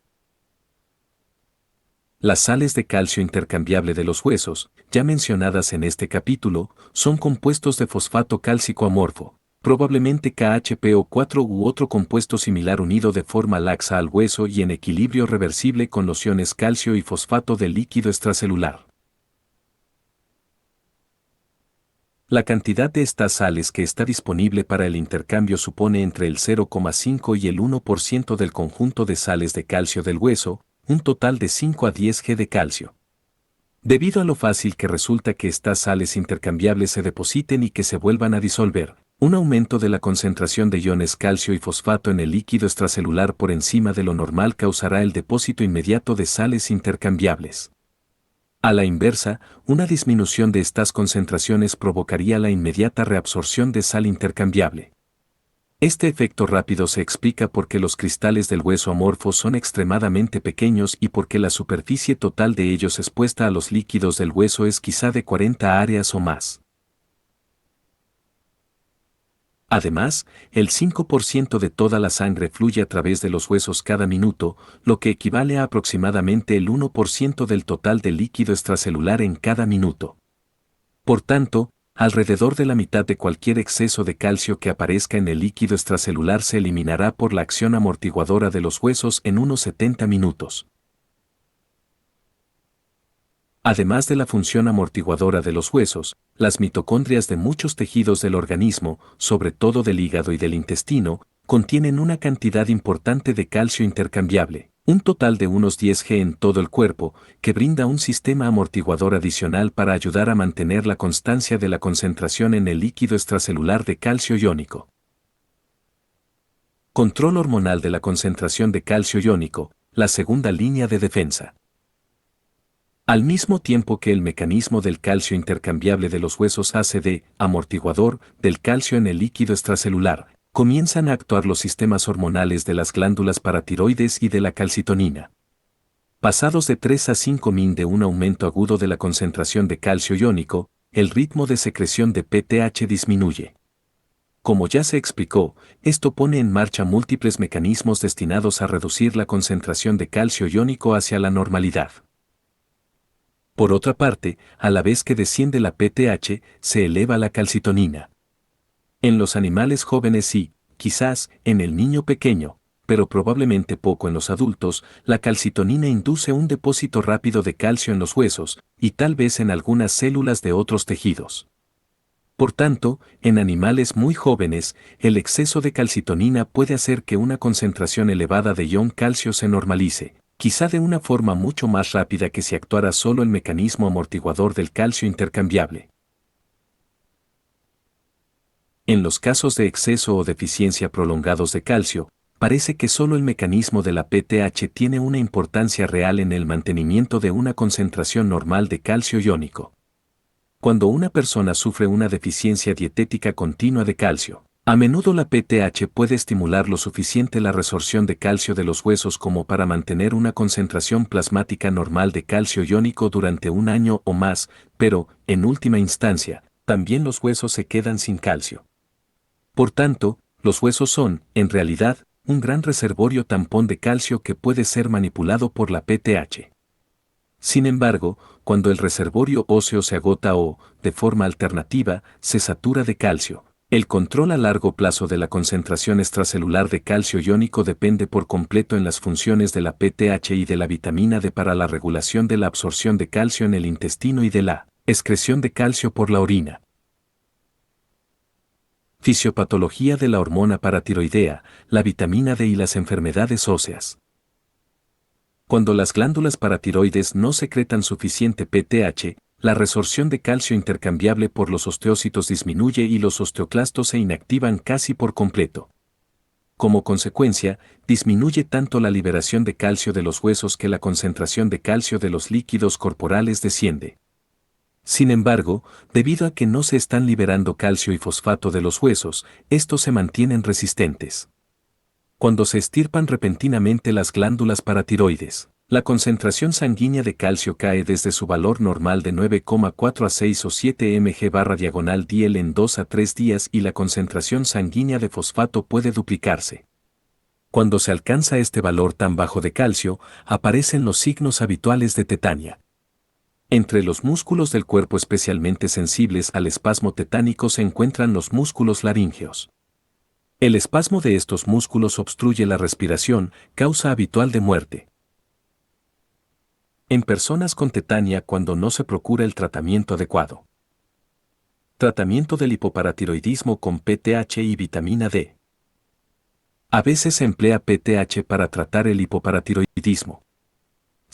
Las sales de calcio intercambiable de los huesos, ya mencionadas en este capítulo, son compuestos de fosfato cálcico amorfo, probablemente KHPO4 u otro compuesto similar unido de forma laxa al hueso y en equilibrio reversible con los iones calcio y fosfato del líquido extracelular. La cantidad de estas sales que está disponible para el intercambio supone entre el 0,5 y el 1% del conjunto de sales de calcio del hueso, un total de 5 a 10 G de calcio. Debido a lo fácil que resulta que estas sales intercambiables se depositen y que se vuelvan a disolver, un aumento de la concentración de iones calcio y fosfato en el líquido extracelular por encima de lo normal causará el depósito inmediato de sales intercambiables. A la inversa, una disminución de estas concentraciones provocaría la inmediata reabsorción de sal intercambiable. Este efecto rápido se explica porque los cristales del hueso amorfo son extremadamente pequeños y porque la superficie total de ellos expuesta a los líquidos del hueso es quizá de 40 áreas o más. Además, el 5% de toda la sangre fluye a través de los huesos cada minuto, lo que equivale a aproximadamente el 1% del total de líquido extracelular en cada minuto. Por tanto, alrededor de la mitad de cualquier exceso de calcio que aparezca en el líquido extracelular se eliminará por la acción amortiguadora de los huesos en unos 70 minutos. Además de la función amortiguadora de los huesos, las mitocondrias de muchos tejidos del organismo, sobre todo del hígado y del intestino, contienen una cantidad importante de calcio intercambiable, un total de unos 10 G en todo el cuerpo, que brinda un sistema amortiguador adicional para ayudar a mantener la constancia de la concentración en el líquido extracelular de calcio iónico. Control hormonal de la concentración de calcio iónico, la segunda línea de defensa. Al mismo tiempo que el mecanismo del calcio intercambiable de los huesos hace de amortiguador del calcio en el líquido extracelular, comienzan a actuar los sistemas hormonales de las glándulas paratiroides y de la calcitonina. Pasados de 3 a 5 min de un aumento agudo de la concentración de calcio iónico, el ritmo de secreción de PTH disminuye. Como ya se explicó, esto pone en marcha múltiples mecanismos destinados a reducir la concentración de calcio iónico hacia la normalidad. Por otra parte, a la vez que desciende la PTH, se eleva la calcitonina. En los animales jóvenes y, quizás, en el niño pequeño, pero probablemente poco en los adultos, la calcitonina induce un depósito rápido de calcio en los huesos, y tal vez en algunas células de otros tejidos. Por tanto, en animales muy jóvenes, el exceso de calcitonina puede hacer que una concentración elevada de ion calcio se normalice, quizá de una forma mucho más rápida que si actuara solo el mecanismo amortiguador del calcio intercambiable. En los casos de exceso o deficiencia prolongados de calcio, parece que solo el mecanismo de la PTH tiene una importancia real en el mantenimiento de una concentración normal de calcio iónico. Cuando una persona sufre una deficiencia dietética continua de calcio, a menudo la PTH puede estimular lo suficiente la resorción de calcio de los huesos como para mantener una concentración plasmática normal de calcio iónico durante un año o más, pero, en última instancia, también los huesos se quedan sin calcio. Por tanto, los huesos son, en realidad, un gran reservorio tampón de calcio que puede ser manipulado por la PTH. Sin embargo, cuando el reservorio óseo se agota o, de forma alternativa, se satura de calcio, el control a largo plazo de la concentración extracelular de calcio iónico depende por completo en las funciones de la PTH y de la vitamina D para la regulación de la absorción de calcio en el intestino y de la excreción de calcio por la orina. Fisiopatología de la hormona paratiroidea, la vitamina D y las enfermedades óseas. Cuando las glándulas paratiroides no secretan suficiente PTH, la resorción de calcio intercambiable por los osteocitos disminuye y los osteoclastos se inactivan casi por completo. Como consecuencia, disminuye tanto la liberación de calcio de los huesos que la concentración de calcio de los líquidos corporales desciende. Sin embargo, debido a que no se están liberando calcio y fosfato de los huesos, estos se mantienen resistentes. Cuando se extirpan repentinamente las glándulas paratiroides, la concentración sanguínea de calcio cae desde su valor normal de 9,4 a 6 o 7 mg/diagonal-dl en 2 a 3 días y la concentración sanguínea de fosfato puede duplicarse. Cuando se alcanza este valor tan bajo de calcio, aparecen los signos habituales de tetania. Entre los músculos del cuerpo especialmente sensibles al espasmo tetánico se encuentran los músculos laríngeos. El espasmo de estos músculos obstruye la respiración, causa habitual de muerte. En personas con tetania cuando no se procura el tratamiento adecuado. Tratamiento del hipoparatiroidismo con PTH y vitamina D. A veces se emplea PTH para tratar el hipoparatiroidismo.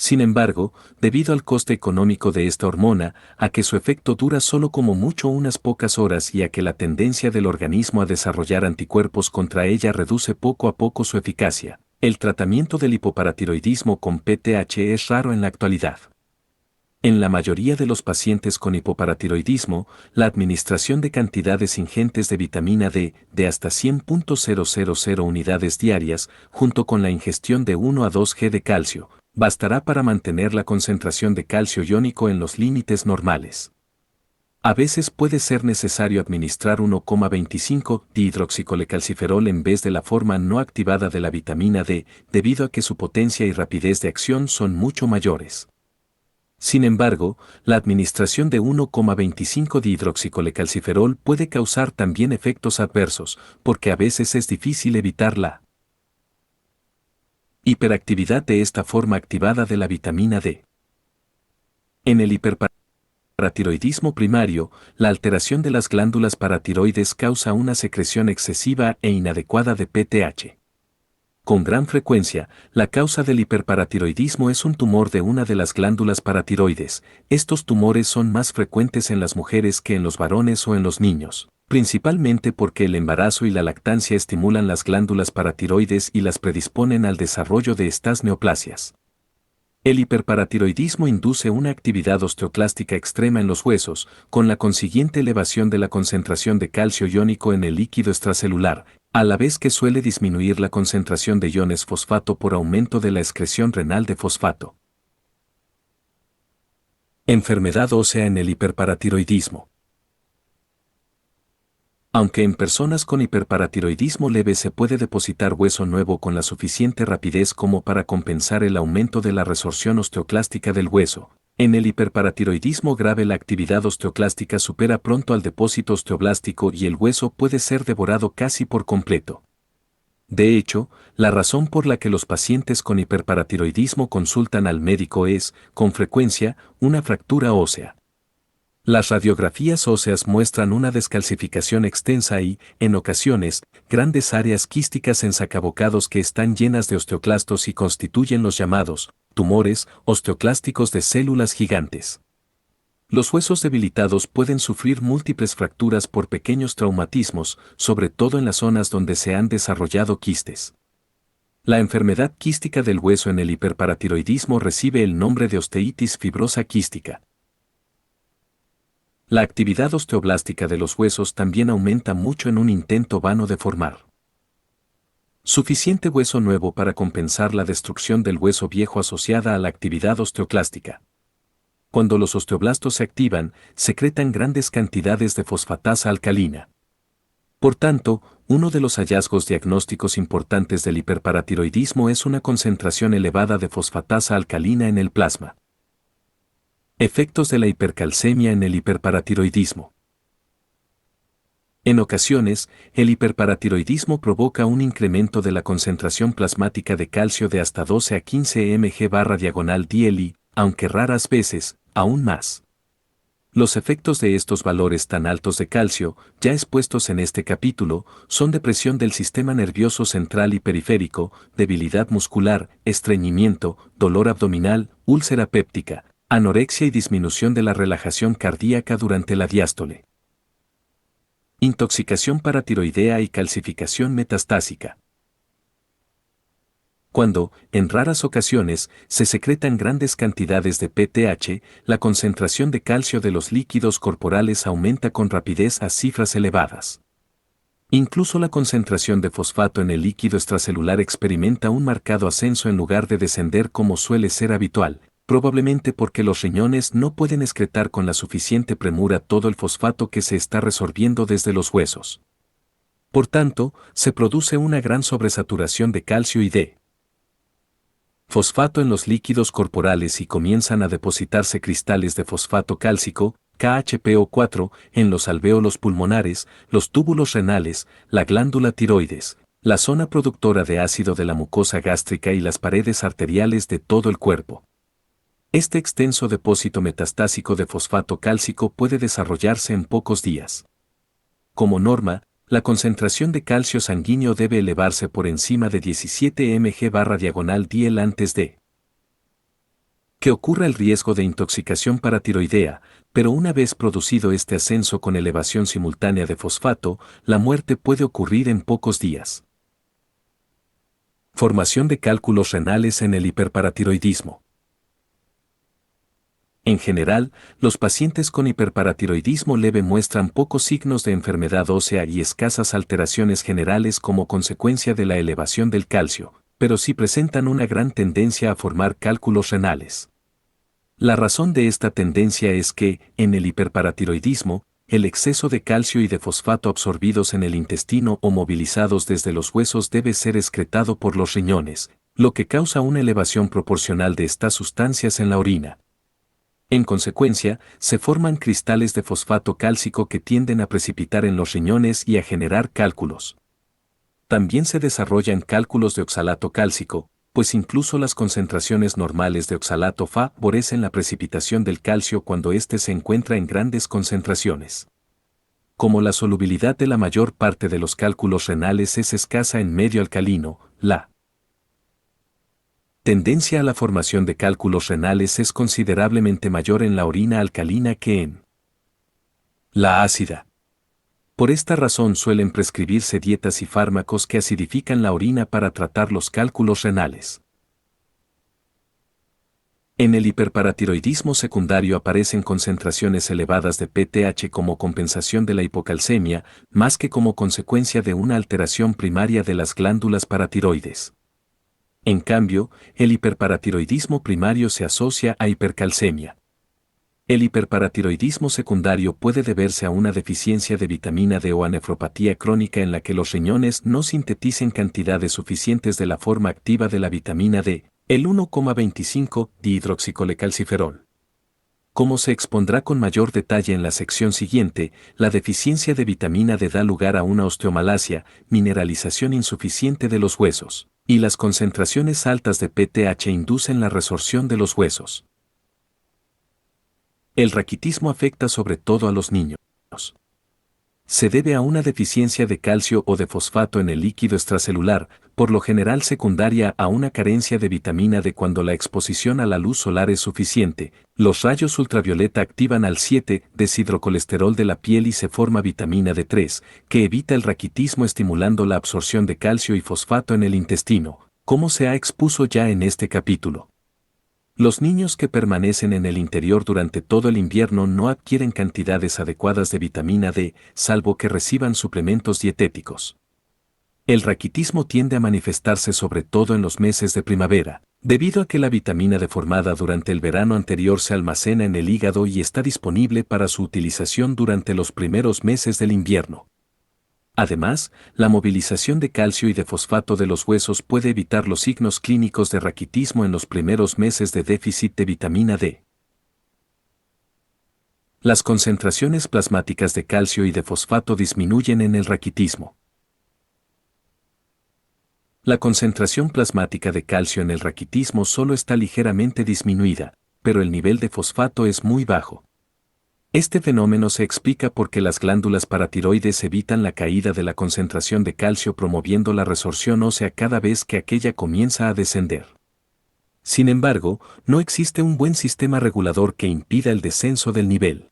Sin embargo, debido al coste económico de esta hormona, a que su efecto dura solo como mucho unas pocas horas y a que la tendencia del organismo a desarrollar anticuerpos contra ella reduce poco a poco su eficacia, el tratamiento del hipoparatiroidismo con PTH es raro en la actualidad. En la mayoría de los pacientes con hipoparatiroidismo, la administración de cantidades ingentes de vitamina D, de hasta 100.000 unidades diarias, junto con la ingestión de 1 a 2 g de calcio, bastará para mantener la concentración de calcio iónico en los límites normales. A veces puede ser necesario administrar 1,25 dihidroxicolecalciferol en vez de la forma no activada de la vitamina D, debido a que su potencia y rapidez de acción son mucho mayores. Sin embargo, la administración de 1,25 dihidroxicolecalciferol puede causar también efectos adversos, porque a veces es difícil evitar la hiperactividad de esta forma activada de la vitamina D. En el hiperparatiroidismo primario, la alteración de las glándulas paratiroides causa una secreción excesiva e inadecuada de PTH. Con gran frecuencia, la causa del hiperparatiroidismo es un tumor de una de las glándulas paratiroides. Estos tumores son más frecuentes en las mujeres que en los varones o en los niños, principalmente porque el embarazo y la lactancia estimulan las glándulas paratiroides y las predisponen al desarrollo de estas neoplasias. El hiperparatiroidismo induce una actividad osteoclástica extrema en los huesos, con la consiguiente elevación de la concentración de calcio iónico en el líquido extracelular, a la vez que suele disminuir la concentración de iones fosfato por aumento de la excreción renal de fosfato. Enfermedad ósea en el hiperparatiroidismo. Aunque en personas con hiperparatiroidismo leve se puede depositar hueso nuevo con la suficiente rapidez como para compensar el aumento de la resorción osteoclástica del hueso, en el hiperparatiroidismo grave la actividad osteoclástica supera pronto al depósito osteoblástico y el hueso puede ser devorado casi por completo. De hecho, la razón por la que los pacientes con hiperparatiroidismo consultan al médico es, con frecuencia, una fractura ósea. Las radiografías óseas muestran una descalcificación extensa y, en ocasiones, grandes áreas quísticas en sacabocados que están llenas de osteoclastos y constituyen los llamados tumores osteoclásticos de células gigantes. Los huesos debilitados pueden sufrir múltiples fracturas por pequeños traumatismos, sobre todo en las zonas donde se han desarrollado quistes. La enfermedad quística del hueso en el hiperparatiroidismo recibe el nombre de osteitis fibrosa quística. La actividad osteoblástica de los huesos también aumenta mucho en un intento vano de formar suficiente hueso nuevo para compensar la destrucción del hueso viejo asociada a la actividad osteoclástica. Cuando los osteoblastos se activan, secretan grandes cantidades de fosfatasa alcalina. Por tanto, uno de los hallazgos diagnósticos importantes del hiperparatiroidismo es una concentración elevada de fosfatasa alcalina en el plasma. Efectos de la hipercalcemia en el hiperparatiroidismo. En ocasiones, el hiperparatiroidismo provoca un incremento de la concentración plasmática de calcio de hasta 12 a 15 mg/DLI, aunque raras veces, aún más. Los efectos de estos valores tan altos de calcio, ya expuestos en este capítulo, son depresión del sistema nervioso central y periférico, debilidad muscular, estreñimiento, dolor abdominal, úlcera péptica, anorexia y disminución de la relajación cardíaca durante la diástole. Intoxicación paratiroidea y calcificación metastásica. Cuando, en raras ocasiones, se secretan grandes cantidades de PTH, la concentración de calcio de los líquidos corporales aumenta con rapidez a cifras elevadas. Incluso la concentración de fosfato en el líquido extracelular experimenta un marcado ascenso en lugar de descender como suele ser habitual, probablemente porque los riñones no pueden excretar con la suficiente premura todo el fosfato que se está resorbiendo desde los huesos. Por tanto, se produce una gran sobresaturación de calcio y de fosfato en los líquidos corporales y comienzan a depositarse cristales de fosfato cálcico, KHPO4, en los alvéolos pulmonares, los túbulos renales, la glándula tiroides, la zona productora de ácido de la mucosa gástrica y las paredes arteriales de todo el cuerpo. Este extenso depósito metastásico de fosfato cálcico puede desarrollarse en pocos días. Como norma, la concentración de calcio sanguíneo debe elevarse por encima de 17 mg/DL antes de que ocurra el riesgo de intoxicación paratiroidea, pero una vez producido este ascenso con elevación simultánea de fosfato, la muerte puede ocurrir en pocos días. Formación de cálculos renales en el hiperparatiroidismo. En general, los pacientes con hiperparatiroidismo leve muestran pocos signos de enfermedad ósea y escasas alteraciones generales como consecuencia de la elevación del calcio, pero sí presentan una gran tendencia a formar cálculos renales. La razón de esta tendencia es que, en el hiperparatiroidismo, el exceso de calcio y de fosfato absorbidos en el intestino o movilizados desde los huesos debe ser excretado por los riñones, lo que causa una elevación proporcional de estas sustancias en la orina. En consecuencia, se forman cristales de fosfato cálcico que tienden a precipitar en los riñones y a generar cálculos. También se desarrollan cálculos de oxalato cálcico, pues incluso las concentraciones normales de oxalato favorecen la precipitación del calcio cuando éste se encuentra en grandes concentraciones. Como la solubilidad de la mayor parte de los cálculos renales es escasa en medio alcalino, la tendencia a la formación de cálculos renales es considerablemente mayor en la orina alcalina que en la ácida. Por esta razón suelen prescribirse dietas y fármacos que acidifican la orina para tratar los cálculos renales. En el hiperparatiroidismo secundario aparecen concentraciones elevadas de PTH como compensación de la hipocalcemia, más que como consecuencia de una alteración primaria de las glándulas paratiroides. En cambio, el hiperparatiroidismo primario se asocia a hipercalcemia. El hiperparatiroidismo secundario puede deberse a una deficiencia de vitamina D o a nefropatía crónica en la que los riñones no sinteticen cantidades suficientes de la forma activa de la vitamina D, el 1,25-dihidroxicolecalciferol. Como se expondrá con mayor detalle en la sección siguiente, la deficiencia de vitamina D da lugar a una osteomalacia, mineralización insuficiente de los huesos, y las concentraciones altas de PTH inducen la resorción de los huesos. El raquitismo afecta sobre todo a los niños. Se debe a una deficiencia de calcio o de fosfato en el líquido extracelular, por lo general secundaria a una carencia de vitamina D cuando la exposición a la luz solar es suficiente. Los rayos ultravioleta activan al 7-deshidrocolesterol de la piel y se forma vitamina D3, que evita el raquitismo estimulando la absorción de calcio y fosfato en el intestino, como se ha expuso ya en este capítulo. Los niños que permanecen en el interior durante todo el invierno no adquieren cantidades adecuadas de vitamina D, salvo que reciban suplementos dietéticos. El raquitismo tiende a manifestarse sobre todo en los meses de primavera, debido a que la vitamina D formada durante el verano anterior se almacena en el hígado y está disponible para su utilización durante los primeros meses del invierno. Además, la movilización de calcio y de fosfato de los huesos puede evitar los signos clínicos de raquitismo en los primeros meses de déficit de vitamina D. Las concentraciones plasmáticas de calcio y de fosfato disminuyen en el raquitismo. La concentración plasmática de calcio en el raquitismo solo está ligeramente disminuida, pero el nivel de fosfato es muy bajo. Este fenómeno se explica porque las glándulas paratiroides evitan la caída de la concentración de calcio promoviendo la resorción ósea cada vez que aquella comienza a descender. Sin embargo, no existe un buen sistema regulador que impida el descenso del nivel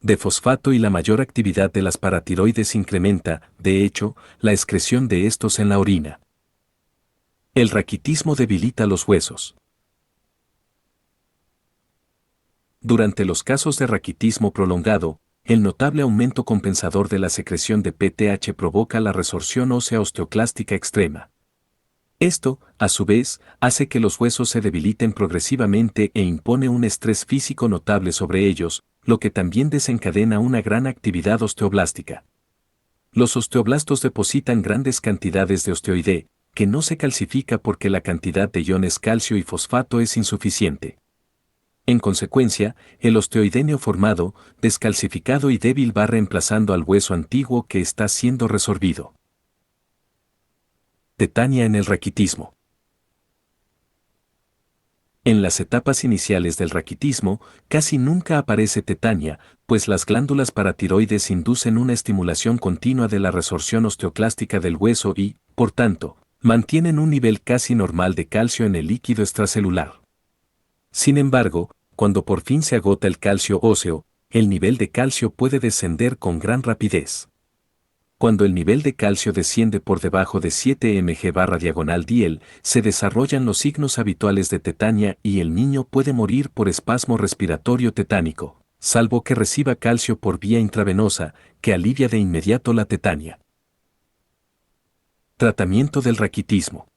de fosfato y la mayor actividad de las paratiroides incrementa, de hecho, la excreción de estos en la orina. El raquitismo debilita los huesos. Durante los casos de raquitismo prolongado, el notable aumento compensador de la secreción de PTH provoca la resorción ósea osteoclástica extrema. Esto, a su vez, hace que los huesos se debiliten progresivamente e impone un estrés físico notable sobre ellos, lo que también desencadena una gran actividad osteoblástica. Los osteoblastos depositan grandes cantidades de osteoide, que no se calcifica porque la cantidad de iones calcio y fosfato es insuficiente. En consecuencia, el osteoide formado, descalcificado y débil va reemplazando al hueso antiguo que está siendo resorbido. Tetania en el raquitismo. En las etapas iniciales del raquitismo, casi nunca aparece tetania, pues las glándulas paratiroides inducen una estimulación continua de la resorción osteoclástica del hueso y, por tanto, mantienen un nivel casi normal de calcio en el líquido extracelular. Sin embargo, cuando por fin se agota el calcio óseo, el nivel de calcio puede descender con gran rapidez. Cuando el nivel de calcio desciende por debajo de 7 mg/diagonal-DL, se desarrollan los signos habituales de tetania y el niño puede morir por espasmo respiratorio tetánico, salvo que reciba calcio por vía intravenosa, que alivia de inmediato la tetania. Tratamiento del raquitismo.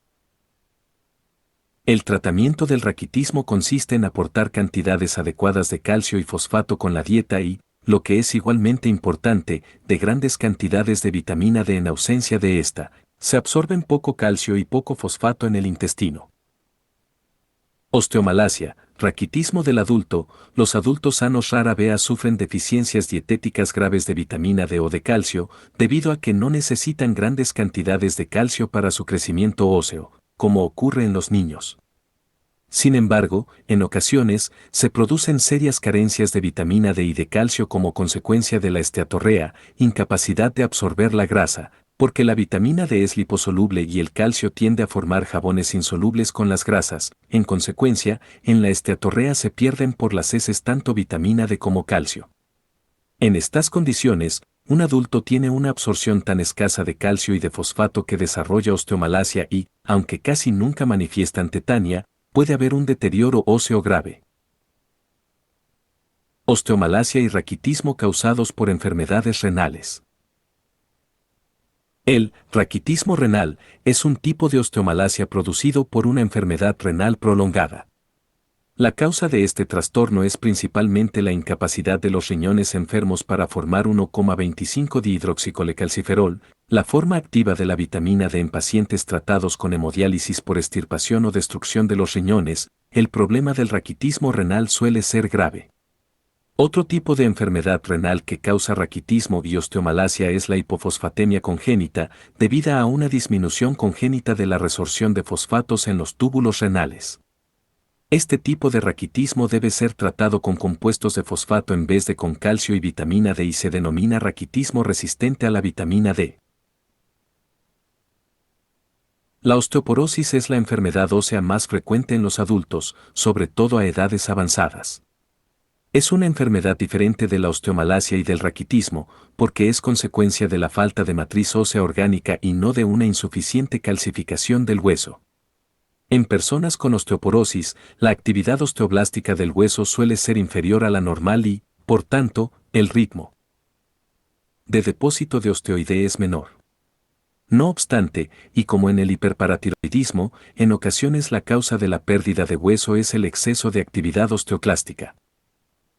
El tratamiento del raquitismo consiste en aportar cantidades adecuadas de calcio y fosfato con la dieta y, lo que es igualmente importante, de grandes cantidades de vitamina D en ausencia de esta. Se absorben poco calcio y poco fosfato en el intestino. Osteomalacia, raquitismo del adulto. Los adultos sanos rara vez sufren deficiencias dietéticas graves de vitamina D o de calcio, debido a que no necesitan grandes cantidades de calcio para su crecimiento óseo, como ocurre en los niños. Sin embargo, en ocasiones, se producen serias carencias de vitamina D y de calcio como consecuencia de la esteatorrea, incapacidad de absorber la grasa, porque la vitamina D es liposoluble y el calcio tiende a formar jabones insolubles con las grasas. En consecuencia, en la esteatorrea se pierden por las heces tanto vitamina D como calcio. En estas condiciones, un adulto tiene una absorción tan escasa de calcio y de fosfato que desarrolla osteomalacia y, aunque casi nunca manifiestan tetania, puede haber un deterioro óseo grave. Osteomalacia y raquitismo causados por enfermedades renales. El raquitismo renal es un tipo de osteomalacia producido por una enfermedad renal prolongada. La causa de este trastorno es principalmente la incapacidad de los riñones enfermos para formar 1,25-dihidroxicolecalciferol, la forma activa de la vitamina D en pacientes tratados con hemodiálisis por extirpación o destrucción de los riñones. El problema del raquitismo renal suele ser grave. Otro tipo de enfermedad renal que causa raquitismo y osteomalacia es la hipofosfatemia congénita, debida a una disminución congénita de la resorción de fosfatos en los túbulos renales. Este tipo de raquitismo debe ser tratado con compuestos de fosfato en vez de con calcio y vitamina D y se denomina raquitismo resistente a la vitamina D. La osteoporosis es la enfermedad ósea más frecuente en los adultos, sobre todo a edades avanzadas. Es una enfermedad diferente de la osteomalacia y del raquitismo, porque es consecuencia de la falta de matriz ósea orgánica y no de una insuficiente calcificación del hueso. En personas con osteoporosis, la actividad osteoblástica del hueso suele ser inferior a la normal y, por tanto, el ritmo de depósito de osteoide es menor. No obstante, y como en el hiperparatiroidismo, en ocasiones la causa de la pérdida de hueso es el exceso de actividad osteoclástica.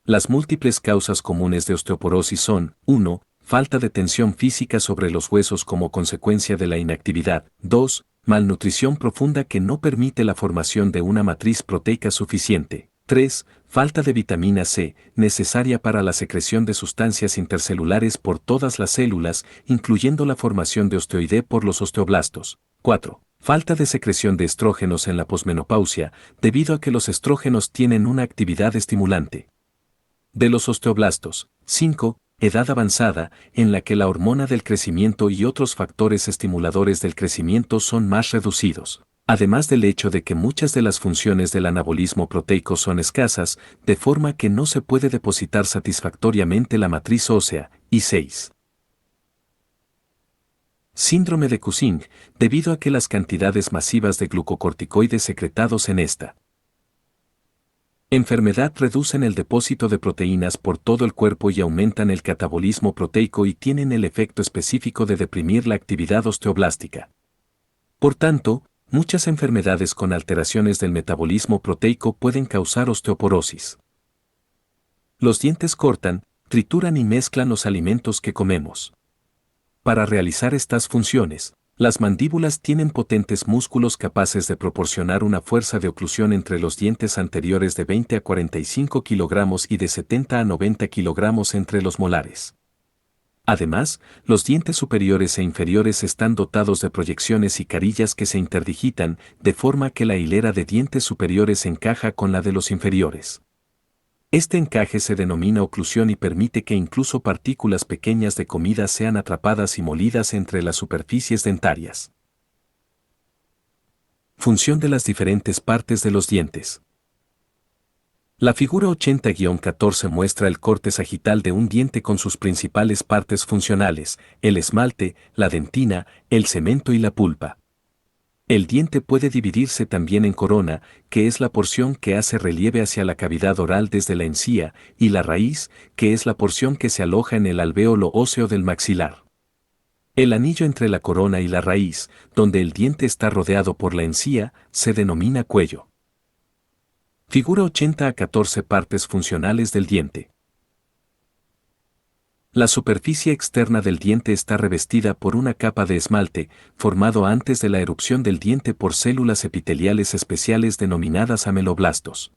Las múltiples causas comunes de osteoporosis son: 1. Falta de tensión física sobre los huesos como consecuencia de la inactividad. 2. Malnutrición profunda que no permite la formación de una matriz proteica suficiente. 3. Falta de vitamina C, necesaria para la secreción de sustancias intercelulares por todas las células, incluyendo la formación de osteoide por los osteoblastos. 4. Falta de secreción de estrógenos en la posmenopausia, debido a que los estrógenos tienen una actividad estimulante de los osteoblastos. 5. Edad avanzada, en la que la hormona del crecimiento y otros factores estimuladores del crecimiento son más reducidos, además del hecho de que muchas de las funciones del anabolismo proteico son escasas, de forma que no se puede depositar satisfactoriamente la matriz ósea. Y 6. Síndrome de Cushing, debido a que las cantidades masivas de glucocorticoides secretados en esta enfermedad reducen el depósito de proteínas por todo el cuerpo y aumentan el catabolismo proteico y tienen el efecto específico de deprimir la actividad osteoblástica. Por tanto, muchas enfermedades con alteraciones del metabolismo proteico pueden causar osteoporosis. Los dientes cortan, trituran y mezclan los alimentos que comemos. Para realizar estas funciones, las mandíbulas tienen potentes músculos capaces de proporcionar una fuerza de oclusión entre los dientes anteriores de 20 a 45 kilogramos y de 70 a 90 kilogramos entre los molares. Además, los dientes superiores e inferiores están dotados de proyecciones y carillas que se interdigitan, de forma que la hilera de dientes superiores encaja con la de los inferiores. Este encaje se denomina oclusión y permite que incluso partículas pequeñas de comida sean atrapadas y molidas entre las superficies dentarias. Función de las diferentes partes de los dientes. La figura 80-14 muestra el corte sagital de un diente con sus principales partes funcionales, el esmalte, la dentina, el cemento y la pulpa. El diente puede dividirse también en corona, que es la porción que hace relieve hacia la cavidad oral desde la encía, y la raíz, que es la porción que se aloja en el alvéolo óseo del maxilar. El anillo entre la corona y la raíz, donde el diente está rodeado por la encía, se denomina cuello. Figura 80-14 partes funcionales del diente. La superficie externa del diente está revestida por una capa de esmalte, formado antes de la erupción del diente por células epiteliales especiales denominadas ameloblastos.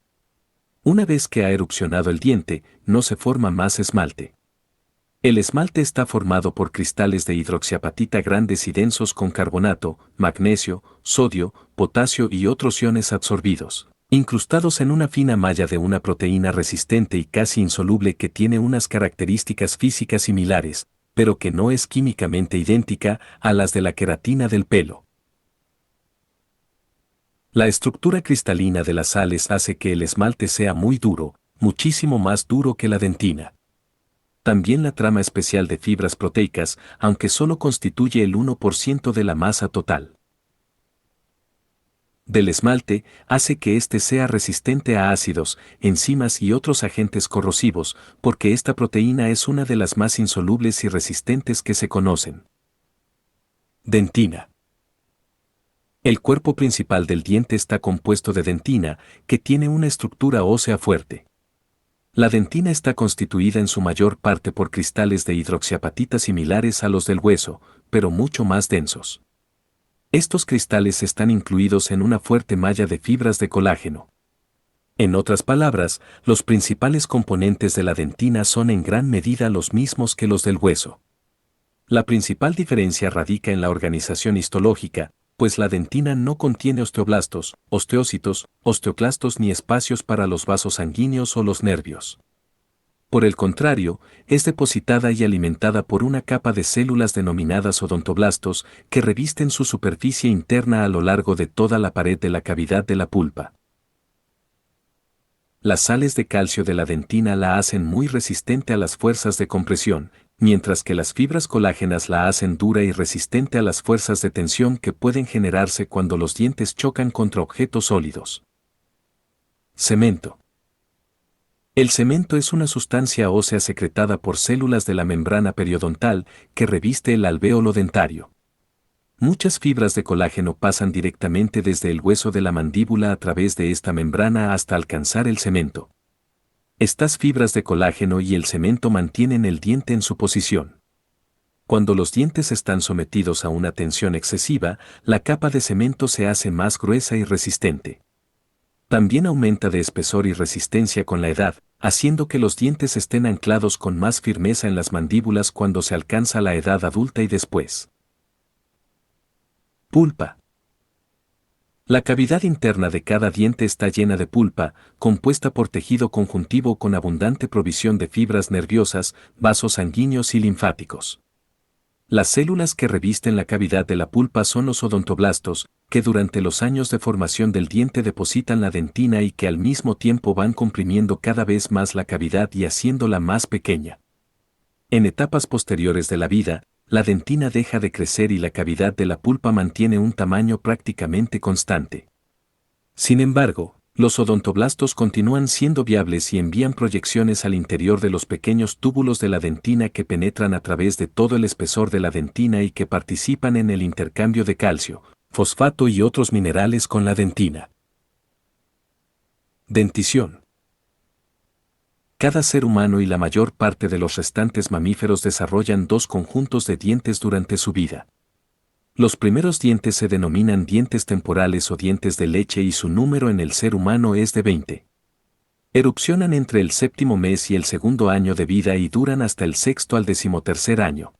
Una vez que ha erupcionado el diente, no se forma más esmalte. El esmalte está formado por cristales de hidroxiapatita grandes y densos con carbonato, magnesio, sodio, potasio y otros iones absorbidos, incrustados en una fina malla de una proteína resistente y casi insoluble que tiene unas características físicas similares, pero que no es químicamente idéntica a las de la queratina del pelo. La estructura cristalina de las sales hace que el esmalte sea muy duro, muchísimo más duro que la dentina. También la trama especial de fibras proteicas, aunque solo constituye el 1% de la masa total del esmalte, hace que éste sea resistente a ácidos, enzimas y otros agentes corrosivos, porque esta proteína es una de las más insolubles y resistentes que se conocen. Dentina. El cuerpo principal del diente está compuesto de dentina, que tiene una estructura ósea fuerte. La dentina está constituida en su mayor parte por cristales de hidroxiapatita similares a los del hueso, pero mucho más densos. Estos cristales están incluidos en una fuerte malla de fibras de colágeno. En otras palabras, los principales componentes de la dentina son en gran medida los mismos que los del hueso. La principal diferencia radica en la organización histológica, pues la dentina no contiene osteoblastos, osteocitos, osteoclastos ni espacios para los vasos sanguíneos o los nervios. Por el contrario, es depositada y alimentada por una capa de células denominadas odontoblastos que revisten su superficie interna a lo largo de toda la pared de la cavidad de la pulpa. Las sales de calcio de la dentina la hacen muy resistente a las fuerzas de compresión, mientras que las fibras colágenas la hacen dura y resistente a las fuerzas de tensión que pueden generarse cuando los dientes chocan contra objetos sólidos. Cemento. El cemento es una sustancia ósea secretada por células de la membrana periodontal que reviste el alvéolo dentario. Muchas fibras de colágeno pasan directamente desde el hueso de la mandíbula a través de esta membrana hasta alcanzar el cemento. Estas fibras de colágeno y el cemento mantienen el diente en su posición. Cuando los dientes están sometidos a una tensión excesiva, la capa de cemento se hace más gruesa y resistente. También aumenta de espesor y resistencia con la edad, haciendo que los dientes estén anclados con más firmeza en las mandíbulas cuando se alcanza la edad adulta y después. Pulpa. La cavidad interna de cada diente está llena de pulpa, compuesta por tejido conjuntivo con abundante provisión de fibras nerviosas, vasos sanguíneos y linfáticos. Las células que revisten la cavidad de la pulpa son los odontoblastos, que durante los años de formación del diente depositan la dentina y que al mismo tiempo van comprimiendo cada vez más la cavidad y haciéndola más pequeña. En etapas posteriores de la vida, la dentina deja de crecer y la cavidad de la pulpa mantiene un tamaño prácticamente constante. Sin embargo, los odontoblastos continúan siendo viables y envían proyecciones al interior de los pequeños túbulos de la dentina que penetran a través de todo el espesor de la dentina y que participan en el intercambio de calcio, fosfato y otros minerales con la dentina. Dentición. Cada ser humano y la mayor parte de los restantes mamíferos desarrollan dos conjuntos de dientes durante su vida. Los primeros dientes se denominan dientes temporales o dientes de leche y su número en el ser humano es de 20. Erupcionan entre el séptimo mes y el segundo año de vida y duran hasta el sexto al decimotercer año.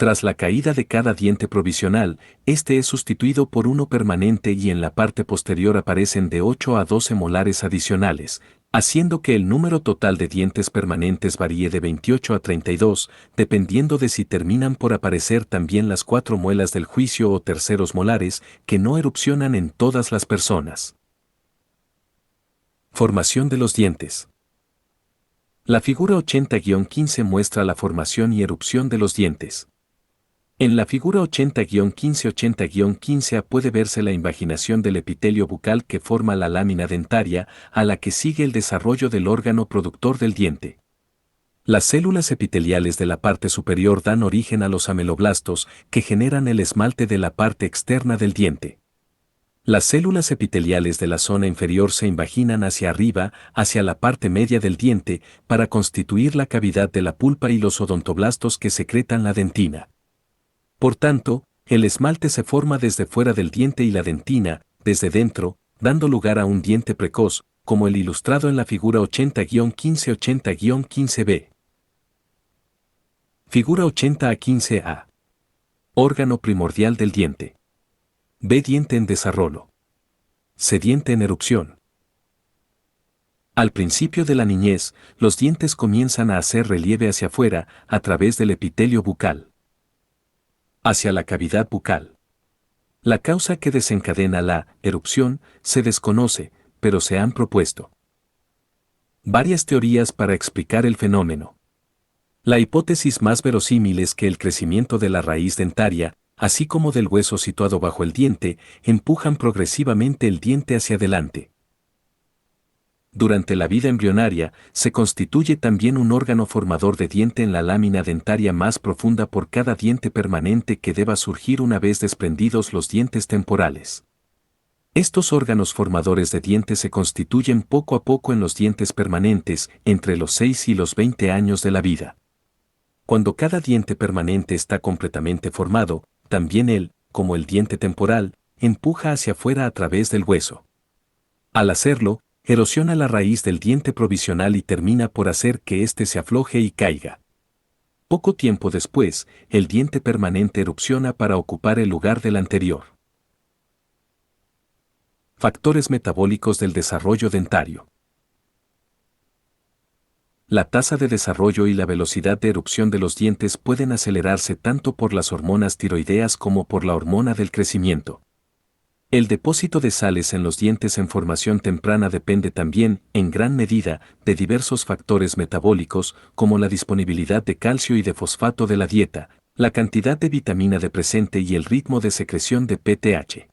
Tras la caída de cada diente provisional, este es sustituido por uno permanente y en la parte posterior aparecen de 8 a 12 molares adicionales, haciendo que el número total de dientes permanentes varíe de 28 a 32, dependiendo de si terminan por aparecer también las 4 muelas del juicio o terceros molares, que no erupcionan en todas las personas. Formación de los dientes. La figura 80-15 muestra la formación y erupción de los dientes. En la figura 80-15 puede verse la invaginación del epitelio bucal que forma la lámina dentaria, a la que sigue el desarrollo del órgano productor del diente. Las células epiteliales de la parte superior dan origen a los ameloblastos, que generan el esmalte de la parte externa del diente. Las células epiteliales de la zona inferior se invaginan hacia arriba, hacia la parte media del diente, para constituir la cavidad de la pulpa y los odontoblastos que secretan la dentina. Por tanto, el esmalte se forma desde fuera del diente y la dentina, desde dentro, dando lugar a un diente precoz, como el ilustrado en la figura 80-15b. Figura 80-15a. Órgano primordial del diente. B. Diente en desarrollo. C. Diente en erupción. Al principio de la niñez, los dientes comienzan a hacer relieve hacia afuera, a través del epitelio bucal, hacia la cavidad bucal. La causa que desencadena la erupción se desconoce, pero se han propuesto varias teorías para explicar el fenómeno. La hipótesis más verosímil es que el crecimiento de la raíz dentaria, así como del hueso situado bajo el diente, empujan progresivamente el diente hacia adelante. Durante la vida embrionaria, se constituye también un órgano formador de diente en la lámina dentaria más profunda por cada diente permanente que deba surgir una vez desprendidos los dientes temporales. Estos órganos formadores de diente se constituyen poco a poco en los dientes permanentes, entre los 6 y los 20 años de la vida. Cuando cada diente permanente está completamente formado, también él, como el diente temporal, empuja hacia afuera a través del hueso. Al hacerlo, erosiona la raíz del diente provisional y termina por hacer que éste se afloje y caiga. Poco tiempo después, el diente permanente erupciona para ocupar el lugar del anterior. Factores metabólicos del desarrollo dentario. La tasa de desarrollo y la velocidad de erupción de los dientes pueden acelerarse tanto por las hormonas tiroideas como por la hormona del crecimiento. El depósito de sales en los dientes en formación temprana depende también, en gran medida, de diversos factores metabólicos, como la disponibilidad de calcio y de fosfato de la dieta, la cantidad de vitamina D presente y el ritmo de secreción de PTH.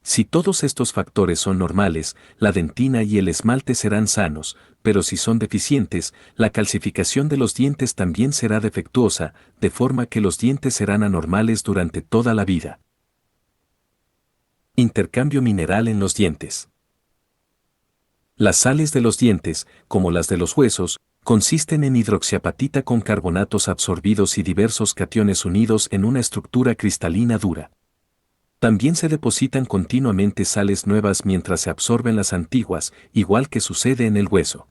Si todos estos factores son normales, la dentina y el esmalte serán sanos, pero si son deficientes, la calcificación de los dientes también será defectuosa, de forma que los dientes serán anormales durante toda la vida. Intercambio mineral en los dientes. Las sales de los dientes, como las de los huesos, consisten en hidroxiapatita con carbonatos absorbidos y diversos cationes unidos en una estructura cristalina dura. También se depositan continuamente sales nuevas mientras se absorben las antiguas, igual que sucede en el hueso.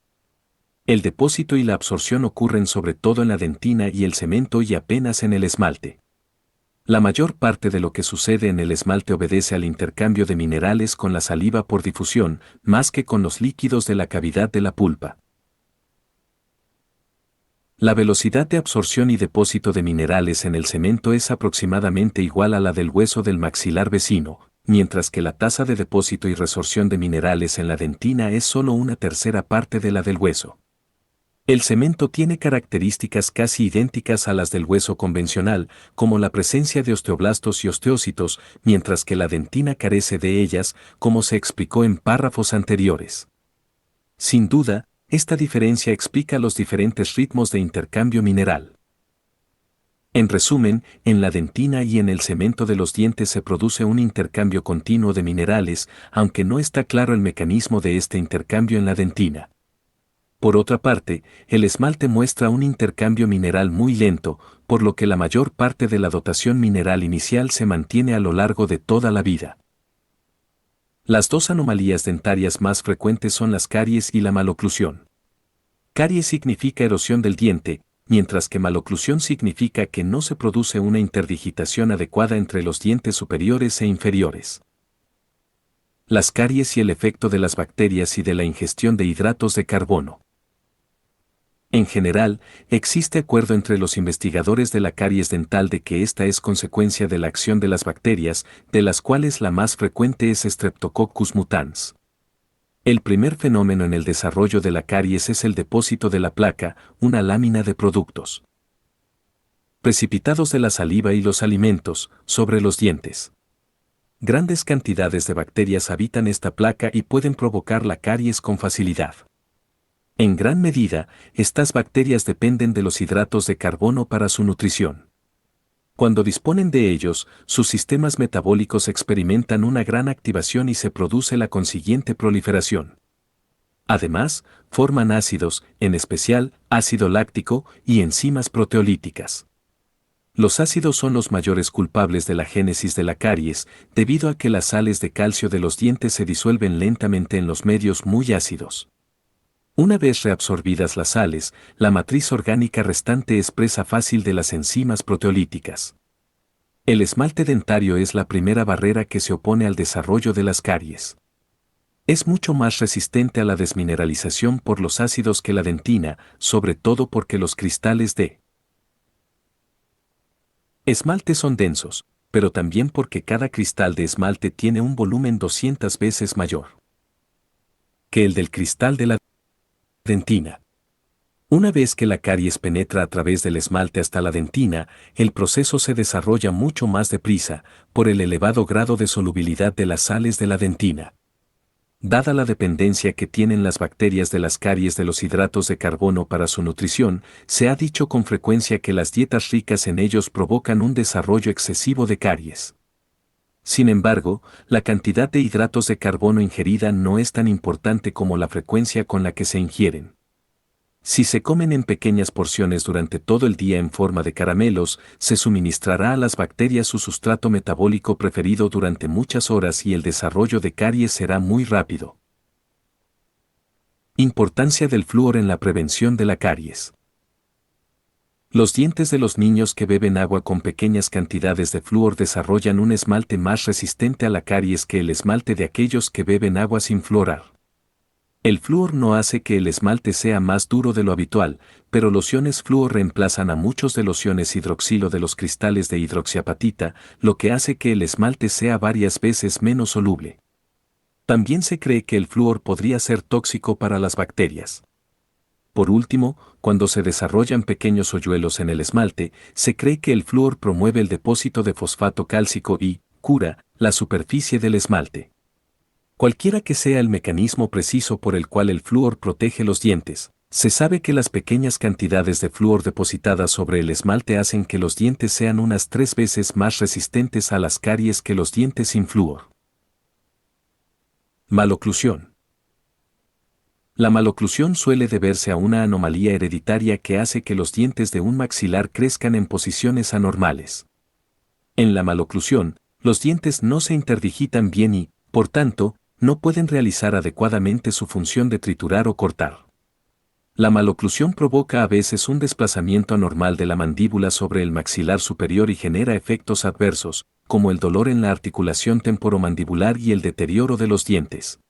El depósito y la absorción ocurren sobre todo en la dentina y el cemento y apenas en el esmalte. La mayor parte de lo que sucede en el esmalte obedece al intercambio de minerales con la saliva por difusión, más que con los líquidos de la cavidad de la pulpa. La velocidad de absorción y depósito de minerales en el cemento es aproximadamente igual a la del hueso del maxilar vecino, mientras que la tasa de depósito y resorción de minerales en la dentina es solo una tercera parte de la del hueso. El cemento tiene características casi idénticas a las del hueso convencional, como la presencia de osteoblastos y osteócitos, mientras que la dentina carece de ellas, como se explicó en párrafos anteriores. Sin duda, esta diferencia explica los diferentes ritmos de intercambio mineral. En resumen, en la dentina y en el cemento de los dientes se produce un intercambio continuo de minerales, aunque no está claro el mecanismo de este intercambio en la dentina. Por otra parte, el esmalte muestra un intercambio mineral muy lento, por lo que la mayor parte de la dotación mineral inicial se mantiene a lo largo de toda la vida. Las dos anomalías dentarias más frecuentes son las caries y la maloclusión. Caries significa erosión del diente, mientras que maloclusión significa que no se produce una interdigitación adecuada entre los dientes superiores e inferiores. Las caries y el efecto de las bacterias y de la ingestión de hidratos de carbono. En general, existe acuerdo entre los investigadores de la caries dental de que esta es consecuencia de la acción de las bacterias, de las cuales la más frecuente es Streptococcus mutans. El primer fenómeno en el desarrollo de la caries es el depósito de la placa, una lámina de productos precipitados de la saliva y los alimentos, sobre los dientes. Grandes cantidades de bacterias habitan esta placa y pueden provocar la caries con facilidad. En gran medida, estas bacterias dependen de los hidratos de carbono para su nutrición. Cuando disponen de ellos, sus sistemas metabólicos experimentan una gran activación y se produce la consiguiente proliferación. Además, forman ácidos, en especial ácido láctico y enzimas proteolíticas. Los ácidos son los mayores culpables de la génesis de la caries, debido a que las sales de calcio de los dientes se disuelven lentamente en los medios muy ácidos. Una vez reabsorbidas las sales, la matriz orgánica restante es presa fácil de las enzimas proteolíticas. El esmalte dentario es la primera barrera que se opone al desarrollo de las caries. Es mucho más resistente a la desmineralización por los ácidos que la dentina, sobre todo porque los cristales de esmalte son densos, pero también porque cada cristal de esmalte tiene un volumen 200 veces mayor que el del cristal de la dentina. Una vez que la caries penetra a través del esmalte hasta la dentina, el proceso se desarrolla mucho más deprisa, por el elevado grado de solubilidad de las sales de la dentina. Dada la dependencia que tienen las bacterias de las caries de los hidratos de carbono para su nutrición, se ha dicho con frecuencia que las dietas ricas en ellos provocan un desarrollo excesivo de caries. Sin embargo, la cantidad de hidratos de carbono ingerida no es tan importante como la frecuencia con la que se ingieren. Si se comen en pequeñas porciones durante todo el día en forma de caramelos, se suministrará a las bacterias su sustrato metabólico preferido durante muchas horas y el desarrollo de caries será muy rápido. Importancia del flúor en la prevención de la caries. Los dientes de los niños que beben agua con pequeñas cantidades de flúor desarrollan un esmalte más resistente a la caries que el esmalte de aquellos que beben agua sin fluorar. El flúor no hace que el esmalte sea más duro de lo habitual, pero los iones flúor reemplazan a muchos de los iones hidroxilo de los cristales de hidroxiapatita, lo que hace que el esmalte sea varias veces menos soluble. También se cree que el flúor podría ser tóxico para las bacterias. Por último, cuando se desarrollan pequeños hoyuelos en el esmalte, se cree que el flúor promueve el depósito de fosfato cálcico y cura la superficie del esmalte. Cualquiera que sea el mecanismo preciso por el cual el flúor protege los dientes, se sabe que las pequeñas cantidades de flúor depositadas sobre el esmalte hacen que los dientes sean unas 3 veces más resistentes a las caries que los dientes sin flúor. Maloclusión. La maloclusión suele deberse a una anomalía hereditaria que hace que los dientes de un maxilar crezcan en posiciones anormales. En la maloclusión, los dientes no se interdigitan bien y, por tanto, no pueden realizar adecuadamente su función de triturar o cortar. La maloclusión provoca a veces un desplazamiento anormal de la mandíbula sobre el maxilar superior y genera efectos adversos, como el dolor en la articulación temporomandibular y el deterioro de los dientes.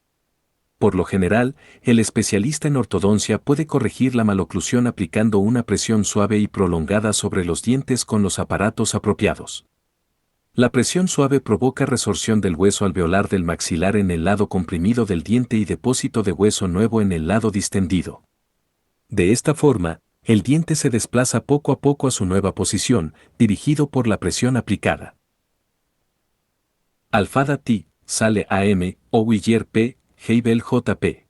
Por lo general, el especialista en ortodoncia puede corregir la maloclusión aplicando una presión suave y prolongada sobre los dientes con los aparatos apropiados. La presión suave provoca resorción del hueso alveolar del maxilar en el lado comprimido del diente y depósito de hueso nuevo en el lado distendido. De esta forma, el diente se desplaza poco a poco a su nueva posición, dirigido por la presión aplicada. Alfada T, Sale AM, Owiyer P, Heibel JP.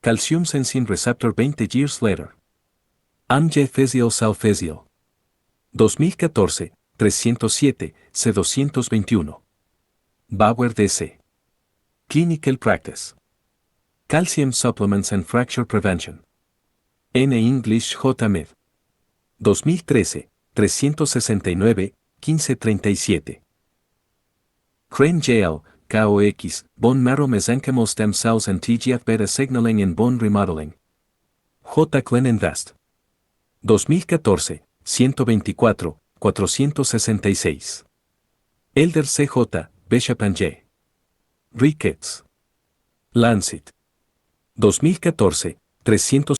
Calcium Sensing Receptor 20 years later. Amge Physial Cell Physial. 2014. 307, C221. Bauer DC. Clinical Practice. Calcium Supplements and Fracture Prevention. N. English J. Med. 2013, 369, 1537. Crane J.L., KOX, Bone Marrow Mesenchymal Stem Cells and TGF-beta Signaling in Bone Remodeling. J. Glenn Invest. 2014, 124, 466. Elder C.J., Bishop and J. Ricketts. Lancet. 2014, 300.